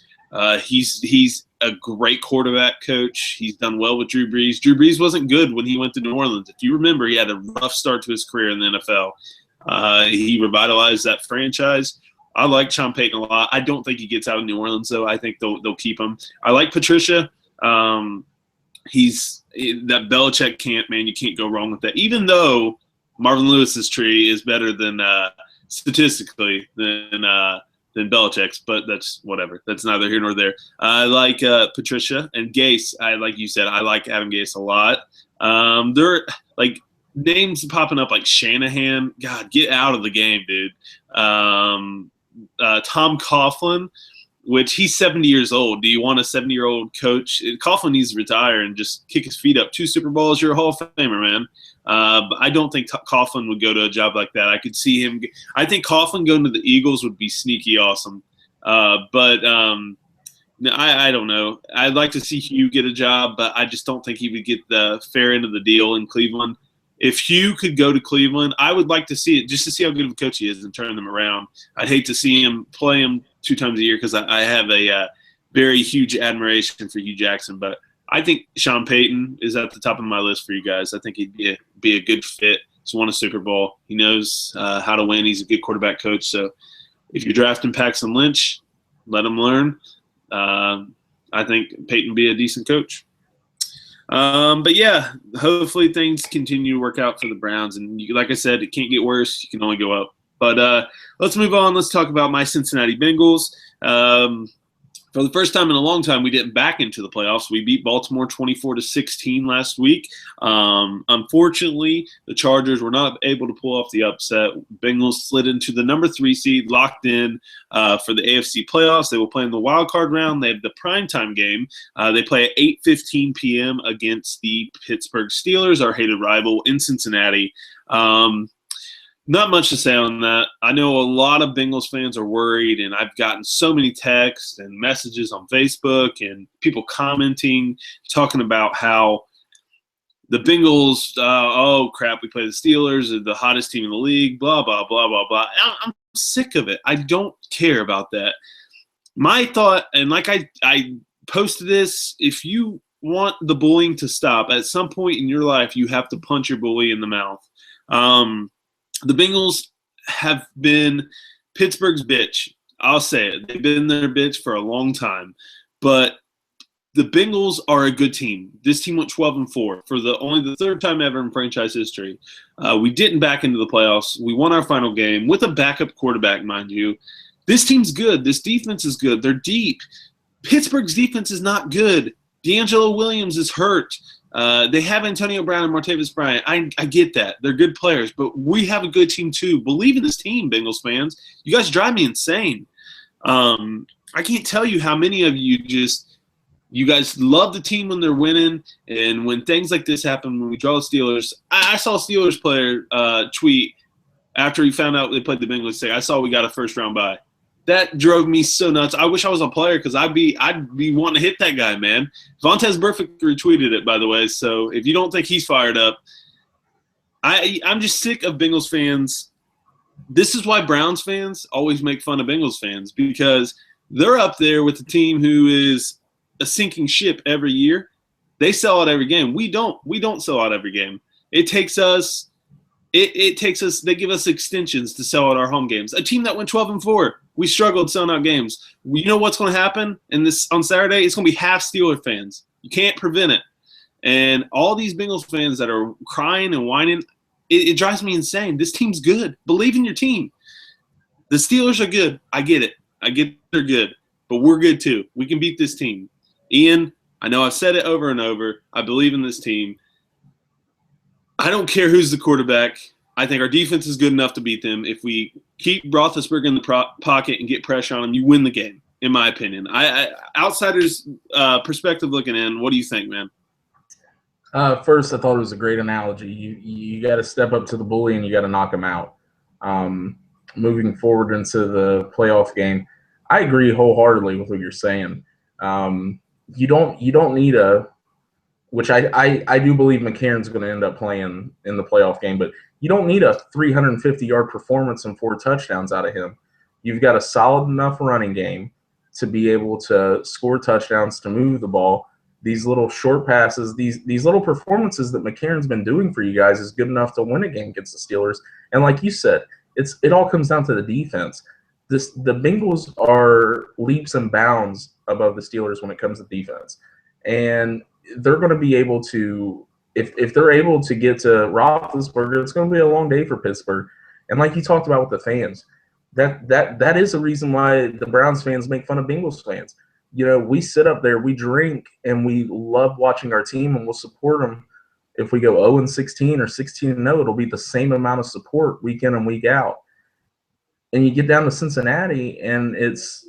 He's a great quarterback coach. He's done well with Drew Brees. Drew Brees wasn't good when he went to New Orleans. If you remember, he had a rough start to his career in the NFL. He revitalized that franchise. I like Sean Payton a lot. I don't think he gets out of New Orleans, though. I think they'll keep him. I like Patricia. He's that Belichick camp, man. You can't go wrong with that. Even though Marvin Lewis's tree is better than statistically than Belichick's, but that's whatever. That's neither here nor there. I like Patricia and Gase. Like you said, I like Adam Gase a lot. They're like names popping up like Shanahan. God, get out of the game, dude. Tom Coughlin, which he's 70 years old. Do you want a 70-year-old coach? Coughlin needs to retire and just kick his feet up. 2 Super Bowls, you're a Hall of Famer, man. But I don't think Coughlin would go to a job like that. I could see him. I think Coughlin going to the Eagles would be sneaky awesome. But I don't know. I'd like to see Hugh get a job, but I just don't think he would get the fair end of the deal in Cleveland. If Hugh could go to Cleveland, I would like to see it just to see how good of a coach he is and turn them around. I'd hate to see him play him 2 times a year because I have a very huge admiration for Hugh Jackson. But I think Sean Payton is at the top of my list for you guys. I think he'd be a good fit. He's won a Super Bowl. He knows how to win. He's a good quarterback coach. So if you're drafting Paxton Lynch, let him learn. I think Payton be a decent coach. But yeah, hopefully things continue to work out for the Browns. And like I said, it can't get worse. You can only go up. But let's move on. Let's talk about my Cincinnati Bengals. For the first time in a long time, we didn't back into the playoffs. We beat Baltimore 24-16 last week. Unfortunately, the Chargers were not able to pull off the upset. Bengals slid into the number 3 seed, locked in for the AFC playoffs. They will play in the wild card round. They have the primetime game. They play at 8:15 p.m. against the Pittsburgh Steelers, our hated rival in Cincinnati. Not much to say on that. I know a lot of Bengals fans are worried, and I've gotten so many texts and messages on Facebook and people commenting, talking about how the Bengals, oh, crap, we play the Steelers, they're the hottest team in the league, blah, blah, blah, blah, blah. I'm sick of it. I don't care about that. My thought, and like I posted this, if you want the bullying to stop, at some point in your life, you have to punch your bully in the mouth. The Bengals have been Pittsburgh's bitch. I'll say it. They've been their bitch for a long time. But the Bengals are a good team. This team went 12-4 for only the third time ever in franchise history. We didn't back into the playoffs. We won our final game with a backup quarterback, mind you. This team's good. This defense is good. They're deep. Pittsburgh's defense is not good. D'Angelo Williams is hurt. They have Antonio Brown and Martavis Bryant. I get that. They're good players, but we have a good team too. Believe in this team, Bengals fans. You guys drive me insane. I can't tell you how many of you guys love the team when they're winning, and when things like this happen, when we draw the Steelers. I saw a Steelers player tweet after he found out they played the Bengals say, I saw we got a first-round bye. That drove me so nuts. I wish I was a player because I'd be wanting to hit that guy, man. Vontez Burfict retweeted it, by the way. So if you don't think he's fired up, I'm just sick of Bengals fans. This is why Browns fans always make fun of Bengals fans, because they're up there with the team who is a sinking ship every year. They sell out every game. We don't. We don't sell out every game. It takes us. It takes us. They give us extensions to sell out our home games. A team that went 12-4. We struggled selling out games. You know what's going to happen on Saturday? It's going to be half Steeler fans. You can't prevent it. And all these Bengals fans that are crying and whining, it drives me insane. This team's good. Believe in your team. The Steelers are good. I get it. I get they're good. But we're good too. We can beat this team. Ian, I know I've said it over and over. I believe in this team. I don't care who's the quarterback. I think our defense is good enough to beat them. If we keep Roethlisberger in the pocket and get pressure on him, you win the game, in my opinion. Outsiders' perspective looking in, what do you think, man? First, I thought it was a great analogy. You got to step up to the bully and you got to knock him out. Moving forward into the playoff game, I agree wholeheartedly with what you're saying. You don't need which I do believe McCarron's going to end up playing in the playoff game, but you don't need a 350-yard performance and 4 touchdowns out of him. You've got a solid enough running game to be able to score touchdowns, to move the ball. These little short passes, these little performances that McCarron's been doing for you guys is good enough to win a game against the Steelers. And like you said, it all comes down to the defense. The Bengals are leaps and bounds above the Steelers when it comes to defense. And they're going to be able to, if they're able to get to Roethlisberger, it's going to be a long day for Pittsburgh. And like you talked about with the fans, that is the reason why the Browns fans make fun of Bengals fans. You know, we sit up there, we drink, and we love watching our team, and we'll support them. If we go 0-16 or 16-0, it'll be the same amount of support week in and week out. And you get down to Cincinnati, and it's,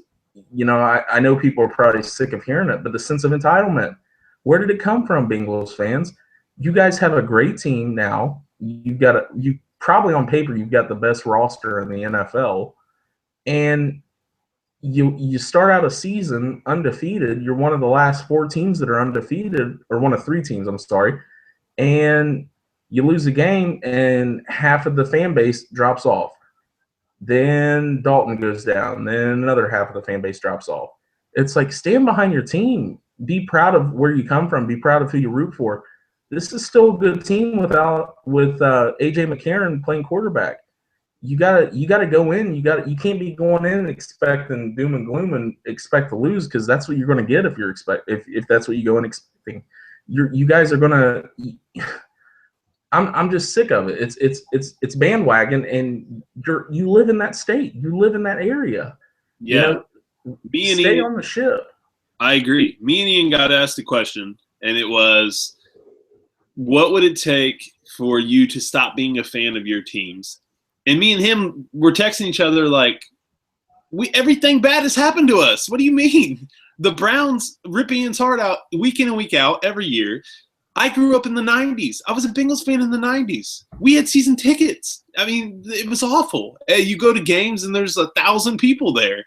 you know, I know people are probably sick of hearing it, but the sense of entitlement. Where did it come from, Bengals fans? You guys have a great team now. You probably on paper you've got the best roster in the NFL, and you start out a season undefeated. You're one of the last 4 teams that are undefeated, or one of 3 teams, I'm sorry, and you lose a game, and half of the fan base drops off. Then Dalton goes down. Then another half of the fan base drops off. It's like, stand behind your team. Be proud of where you come from. Be proud of who you root for. This is still a good team with A.J. McCarron playing quarterback. You gotta go in. You can't be going in and expecting doom and gloom and expect to lose, because that's what you're going to get if that's what you go in expecting. You guys are gonna. I'm just sick of it. It's bandwagon, and you live in that state. You live in that area. Yeah. Stay on the ship. I agree. Me and Ian got asked a question, and it was, what would it take for you to stop being a fan of your teams? And me and him were texting each other like, everything bad has happened to us. What do you mean? The Browns rip Ian's heart out week in and week out every year. I grew up in the 90s. I was a Bengals fan in the 90s. We had season tickets. I mean, it was awful. You go to games and there's 1,000 people there.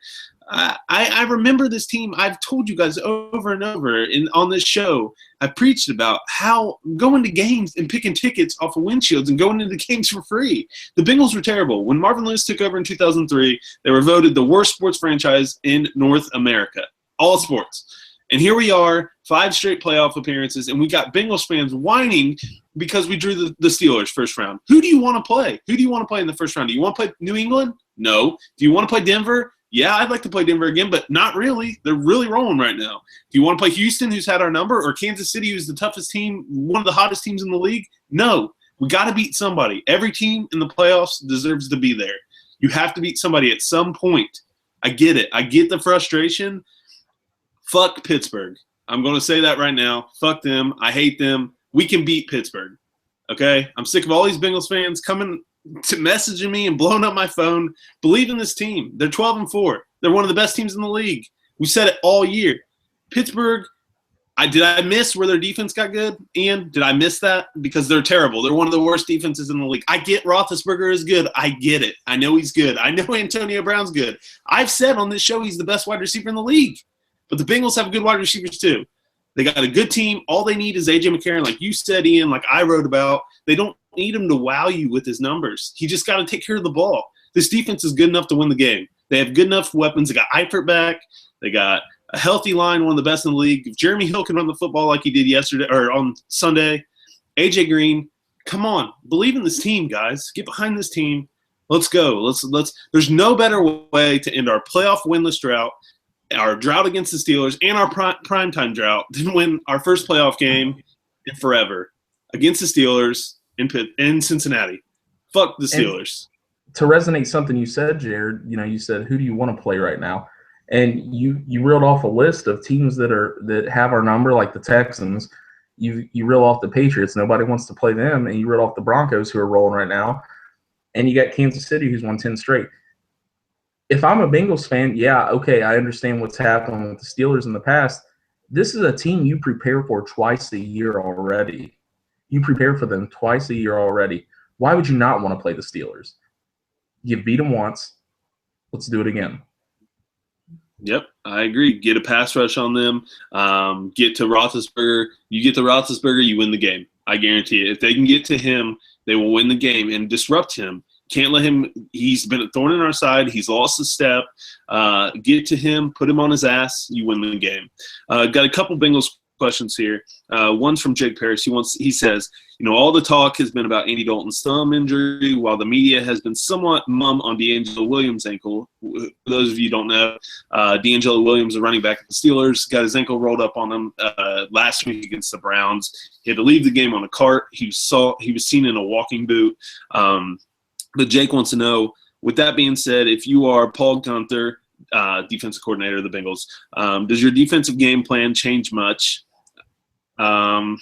I remember this team. I've told you guys over and over on this show, I preached about how going to games and picking tickets off of windshields and going into games for free. The Bengals were terrible. When Marvin Lewis took over in 2003, they were voted the worst sports franchise in North America, all sports. And here we are, 5 straight playoff appearances, and we got Bengals fans whining because we drew the Steelers first round. Who do you want to play? Who do you want to play in the first round? Do you want to play New England? No. Do you want to play Denver? Yeah, I'd like to play Denver again, but not really. They're really rolling right now. Do you want to play Houston, who's had our number, or Kansas City, who's the toughest team, one of the hottest teams in the league? No. We got to beat somebody. Every team in the playoffs deserves to be there. You have to beat somebody at some point. I get it. I get the frustration. Fuck Pittsburgh. I'm going to say that right now. Fuck them. I hate them. We can beat Pittsburgh. Okay? I'm sick of all these Bengals fans coming to messaging me and blowing up my phone. Believe in this team. They're 12-4. They're one of the best teams in the league. We said it all year. Pittsburgh, did I miss where their defense got good? Ian, did I miss that? Because they're terrible. They're one of the worst defenses in the league. I get Roethlisberger is good. I get it. I know he's good. I know Antonio Brown's good. I've said on this show he's the best wide receiver in the league. But the Bengals have good wide receivers too. They got a good team. All they need is A.J. McCarron, like you said, Ian, like I wrote about. They don't need him to wow you with his numbers. He just got to take care of the ball. This defense is good enough to win the game. They have good enough weapons. They got Eifert back. They got a healthy line, one of the best in the league. If Jeremy Hill can run the football like he did yesterday or on Sunday, A.J. Green, come on. Believe in this team, guys. Get behind this team. Let's go. Let's. There's no better way to end our playoff winless drought, our drought against the Steelers, and our primetime drought than win our first playoff game in forever against the Steelers in Cincinnati. Fuck the Steelers. And to resonate something you said, Jared, you said, who do you want to play right now? And you reeled off a list of teams that have our number, like the Texans. You reel off the Patriots. Nobody wants to play them. And you reel off the Broncos, who are rolling right now. And you got Kansas City, who's won 10 straight. If I'm a Bengals fan, yeah, okay, I understand what's happened with the Steelers in the past. This is a team you prepare for twice a year already. You prepare for them twice a year already. Why would you not want to play the Steelers? You beat them once. Let's do it again. Yep, I agree. Get a pass rush on them. Get to Roethlisberger. You get to Roethlisberger, you win the game. I guarantee it. If they can get to him, they will win the game and disrupt him. Can't let him – he's been a thorn in our side. He's lost a step. Get to him, put him on his ass, you win the game. Got a couple Bengals questions here. One's from Jake Paris. He says, all the talk has been about Andy Dalton's thumb injury, while the media has been somewhat mum on D'Angelo Williams' ankle. For those of you who don't know, D'Angelo Williams, a running back at the Steelers, got his ankle rolled up on him last week against the Browns. He had to leave the game on a cart. He was seen in a walking boot. But Jake wants to know, with that being said, if you are Paul Gunther, defensive coordinator of the Bengals, does your defensive game plan change much? No,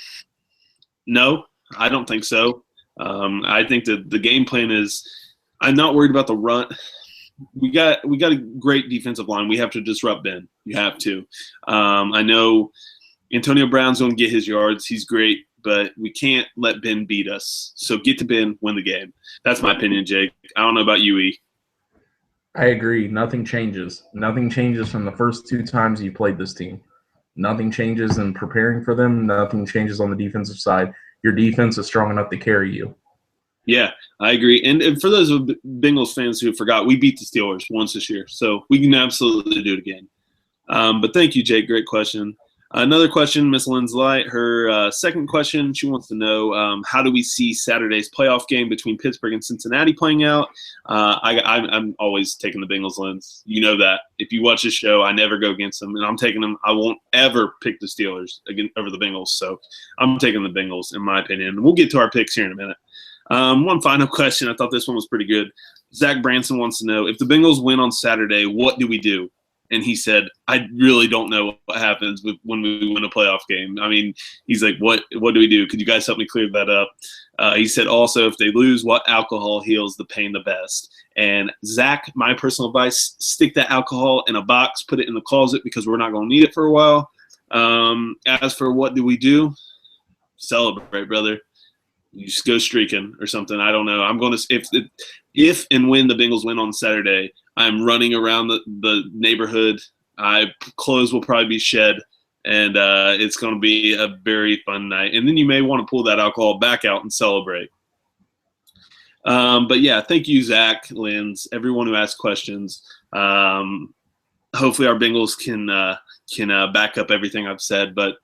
I don't think so. I think that the game plan is – I'm not worried about the run. We got a great defensive line. We have to disrupt Ben. You have to. I know Antonio Brown's going to get his yards. He's great. But we can't let Ben beat us. So get to Ben, win the game. That's my opinion, Jake. I don't know about you, E. I agree. Nothing changes. Nothing changes from the first 2 times you played this team. Nothing changes in preparing for them. Nothing changes on the defensive side. Your defense is strong enough to carry you. Yeah, I agree. And for those Bengals fans who forgot, we beat the Steelers once this year. So we can absolutely do it again. But thank you, Jake. Great question. Another question, Miss Lynn's Light. Her second question, she wants to know, how do we see Saturday's playoff game between Pittsburgh and Cincinnati playing out? I'm always taking the Bengals, Lynn's. You know that. If you watch this show, I never go against them, and I'm taking them. I won't ever pick the Steelers over the Bengals, so I'm taking the Bengals, in my opinion. We'll get to our picks here in a minute. One final question. I thought this one was pretty good. Zach Branson wants to know, if the Bengals win on Saturday, what do we do? And he said, I really don't know what happens when we win a playoff game. I mean, he's like, what do we do? Could you guys help me clear that up? He said also, if they lose, what alcohol heals the pain the best? And Zach, my personal advice, stick that alcohol in a box, put it in the closet because we're not going to need it for a while. As for what do we do? Celebrate, brother. You just go streaking or something. I don't know. I'm going to if and when the Bengals win on Saturday, I'm running around the neighborhood. Clothes will probably be shed, and it's going to be a very fun night. And then you may want to pull that alcohol back out and celebrate. But yeah, thank you, Zach, Linz, everyone who asked questions. Hopefully our Bengals can back up everything I've said. But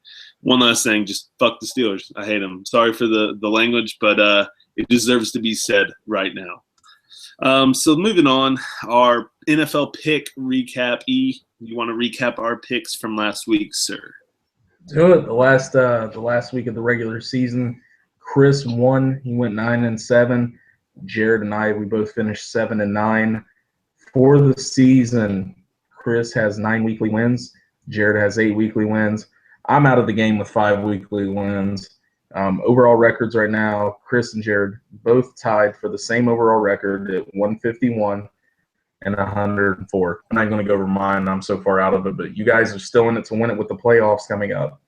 one last thing, just fuck the Steelers. I hate them. Sorry for the language, but it deserves to be said right now. So moving on, our NFL pick recap. E, you want to recap our picks from last week, sir? Do it. The last week of the regular season, Chris won. He went 9-7. Jared and I, we both finished 7-9. For the season, Chris has 9 weekly wins. Jared has 8 weekly wins. I'm out of the game with 5 weekly wins. Overall records right now, Chris and Jared both tied for the same overall record at 151 and 104. I'm not going to go over mine. I'm so far out of it, but you guys are still in it to win it with the playoffs coming up.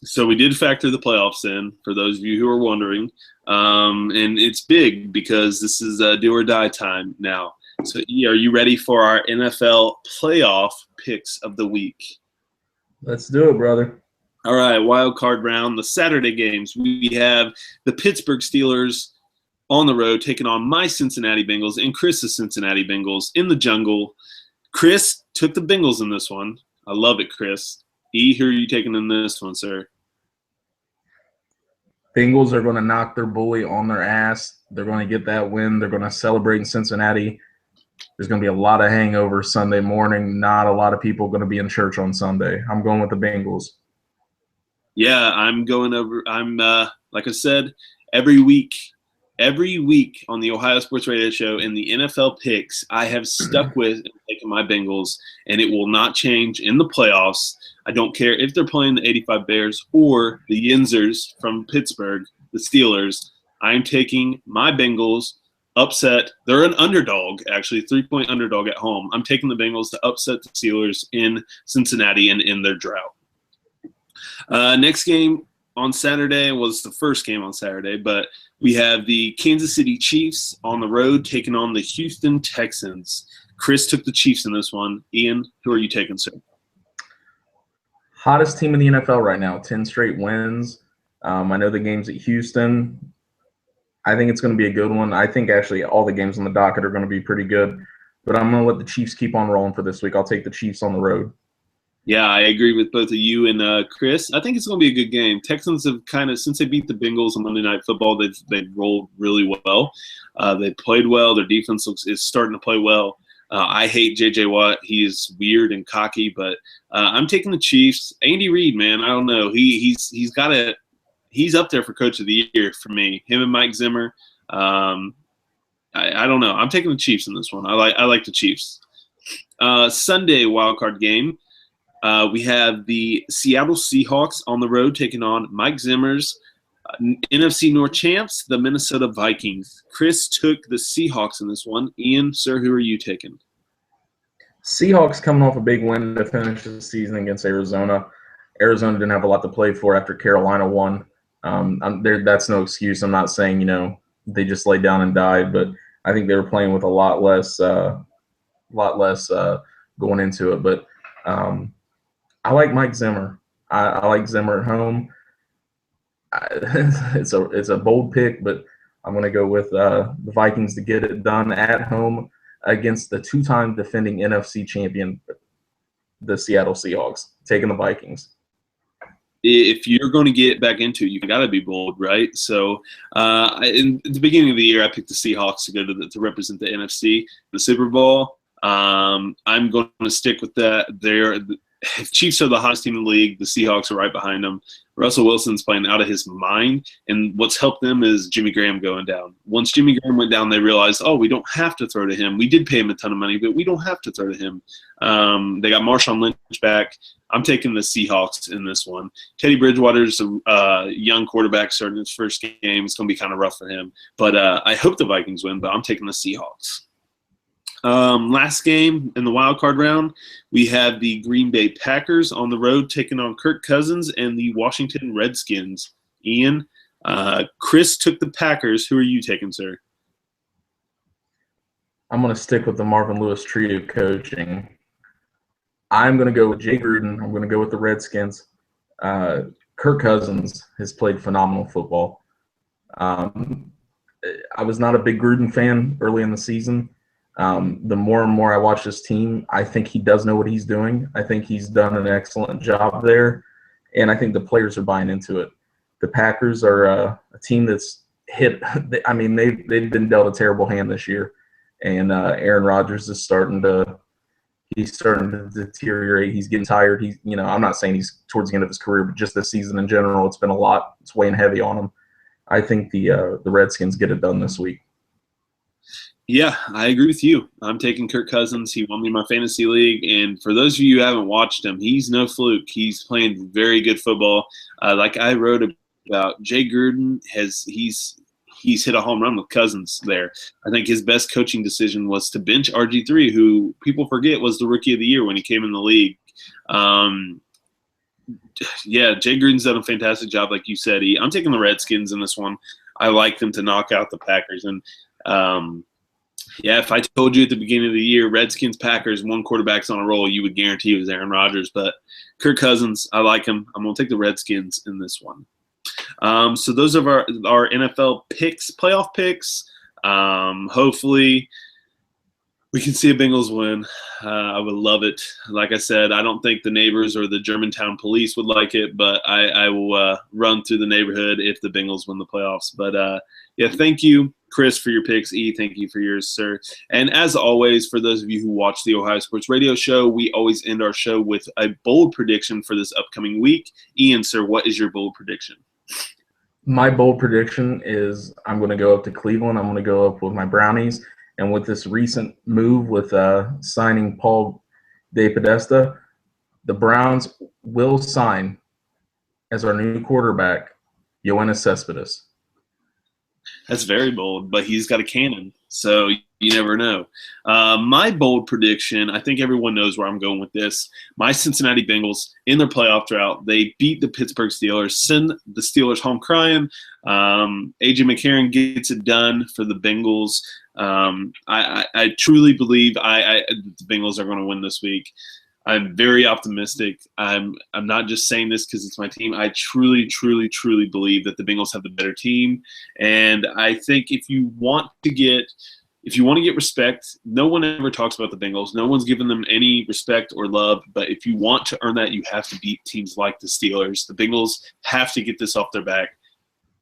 So we did factor the playoffs in, for those of you who are wondering. And it's big because this is do or die time now. So, E, are you ready for our NFL playoff picks of the week? Let's do it, brother. All right, wild card round, the Saturday games. We have the Pittsburgh Steelers on the road taking on my Cincinnati Bengals and Chris's Cincinnati Bengals in the jungle. Chris took the Bengals in this one. I love it, Chris. E, who are you taking in this one, sir? Bengals are going to knock their bully on their ass. They're going to get that win. They're going to celebrate in Cincinnati. There's going to be a lot of hangovers Sunday morning. Not a lot of people going to be in church on Sunday. I'm going with the Bengals. Yeah, I'm going over. I'm like I said, every week on the Ohio Sports Radio Show in the NFL picks, I have stuck with and taken my Bengals, and it will not change in the playoffs. I don't care if they're playing the 85 Bears or the Yinzers from Pittsburgh, the Steelers. I'm taking my Bengals upset. They're an underdog, actually, 3-point underdog at home. I'm taking the Bengals to upset the Steelers in Cincinnati and in their drought. Next game on Saturday was the first game on Saturday, but we have the Kansas City Chiefs on the road taking on the Houston Texans. Chris took the Chiefs in this one. Ian, who are you taking, sir? Hottest team in the NFL right now, 10 straight wins. I know the game's at Houston. I think it's going to be a good one. I think actually all the games on the docket are going to be pretty good, but I'm going to let the Chiefs keep on rolling for this week. I'll take the Chiefs on the road. Yeah, I agree with both of you and Chris. I think it's going to be a good game. Texans have kind of, since they beat the Bengals on Monday Night Football, they've rolled really well. They played well. Their defense is starting to play well. I hate J.J. Watt. He is weird and cocky, but I'm taking the Chiefs. Andy Reid, man, I don't know. He's up there for Coach of the Year for me. Him and Mike Zimmer. I don't know. I'm taking the Chiefs in this one. I like the Chiefs. Sunday wildcard game. We have the Seattle Seahawks on the road taking on Mike Zimmer's NFC North champs, the Minnesota Vikings. Chris took the Seahawks in this one. Ian, sir, who are you taking? Seahawks coming off a big win to finish the season against Arizona. Arizona didn't have a lot to play for after Carolina won. That's no excuse. I'm not saying, they just laid down and died, but I think they were playing with a lot less going into it. But I like Mike Zimmer. I like Zimmer at home. It's a bold pick, but I'm going to go with the Vikings to get it done at home against the two-time defending NFC champion, the Seattle Seahawks. Taking the Vikings. if you're going to get back into it, you got to be bold, right? So, in the beginning of the year, I picked the Seahawks to go to represent the NFC, the Super Bowl. I'm going to stick with that. The Chiefs are the hottest team in the league. The Seahawks are right behind them. Russell Wilson's playing out of his mind, and what's helped them is Jimmy Graham going down. Once Jimmy Graham went down, they realized, oh, we don't have to throw to him. We did pay him a ton of money, but we don't have to throw to him. They got Marshawn Lynch back. I'm taking the Seahawks in this one. Teddy Bridgewater's a young quarterback starting his first game. It's going to be kind of rough for him. But I hope the Vikings win, but I'm taking the Seahawks. Last game in the wild card round, we have the Green Bay Packers on the road taking on Kirk Cousins and the Washington Redskins. Ian, Chris took the Packers. Who are you taking, sir? I'm going to stick with the Marvin Lewis trio coaching. I'm going to go with Jay Gruden. I'm going to go with the Redskins. Kirk Cousins has played phenomenal football. I was not a big Gruden fan early in the season. The more and more I watch this team, I think he does know what he's doing. I think he's done an excellent job there, and I think the players are buying into it. The Packers are a team that's hit. I mean, they've been dealt a terrible hand this year, and Aaron Rodgers is starting to deteriorate. He's getting tired. I'm not saying he's towards the end of his career, but just this season in general, it's been a lot. It's weighing heavy on him. I think the Redskins get it done this week. Yeah, I agree with you. I'm taking Kirk Cousins. He won me my fantasy league, and for those of you who haven't watched him, he's no fluke. He's playing very good football. Like I wrote about, Jay Gruden he's hit a home run with Cousins there. I think his best coaching decision was to bench RG3, who people forget was the rookie of the year when he came in the league. Yeah, Jay Gruden's done a fantastic job, like you said. I'm taking the Redskins in this one. I like them to knock out the Packers, and yeah, if I told you at the beginning of the year, Redskins, Packers, one quarterback's on a roll, you would guarantee it was Aaron Rodgers. But Kirk Cousins, I like him. I'm going to take the Redskins in this one. So those are our NFL picks, playoff picks. Hopefully we can see a Bengals win. I would love it. Like I said, I don't think the neighbors or the Germantown police would like it, but I will run through the neighborhood if the Bengals win the playoffs. But, yeah, thank you, Chris, for your picks. E, thank you for yours, sir. And as always, for those of you who watch the Ohio Sports Radio Show, we always end our show with a bold prediction for this upcoming week. Ian, sir, what is your bold prediction? My bold prediction is I'm going to go up to Cleveland. I'm going to go up with my Brownies. And with this recent move with signing Paul DePodesta, the Browns will sign as our new quarterback, Yoenis Cespedes. That's very bold, but he's got a cannon, so you never know. My bold prediction, I think everyone knows where I'm going with this. My Cincinnati Bengals, in their playoff drought, they beat the Pittsburgh Steelers, send the Steelers home crying. A.J. McCarron gets it done for the Bengals. I truly believe the Bengals are going to win this week. I'm very optimistic. I'm not just saying this because it's my team. I truly, truly, truly believe that the Bengals have the better team. And I think if you want to get respect, no one ever talks about the Bengals. No one's given them any respect or love. But if you want to earn that, you have to beat teams like the Steelers. The Bengals have to get this off their back.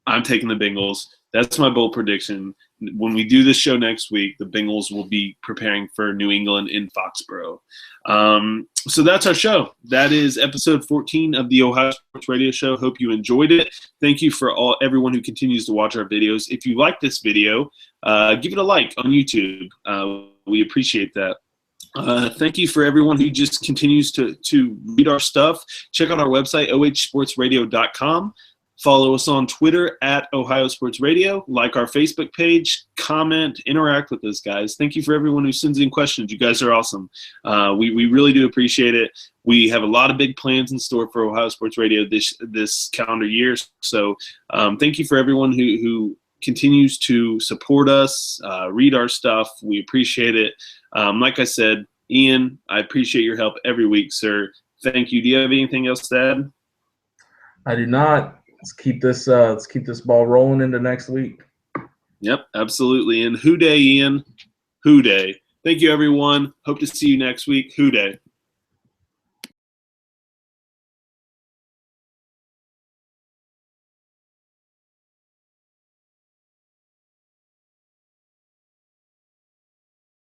I'm taking the Bengals. That's my bold prediction. When we do this show next week, the Bengals will be preparing for New England in Foxborough. So that's our show. That is episode 14 of the Ohio Sports Radio Show. Hope you enjoyed it. Thank you for everyone who continues to watch our videos. If you like this video, give it a like on YouTube. We appreciate that. Thank you for everyone who just continues to read our stuff. Check out our website, ohsportsradio.com. Follow us on Twitter at Ohio Sports Radio. Like our Facebook page. Comment. Interact with us, guys. Thank you for everyone who sends in questions. You guys are awesome. We really do appreciate it. We have a lot of big plans in store for Ohio Sports Radio this calendar year. So thank you for everyone who continues to support us, read our stuff. We appreciate it. Like I said, Ian, I appreciate your help every week, sir. Thank you. Do you have anything else to add? I do not. Let's keep this ball rolling into next week. Yep, absolutely. And Hoo Day, Ian. Hoo Day. Thank you, everyone. Hope to see you next week. Hoo Day.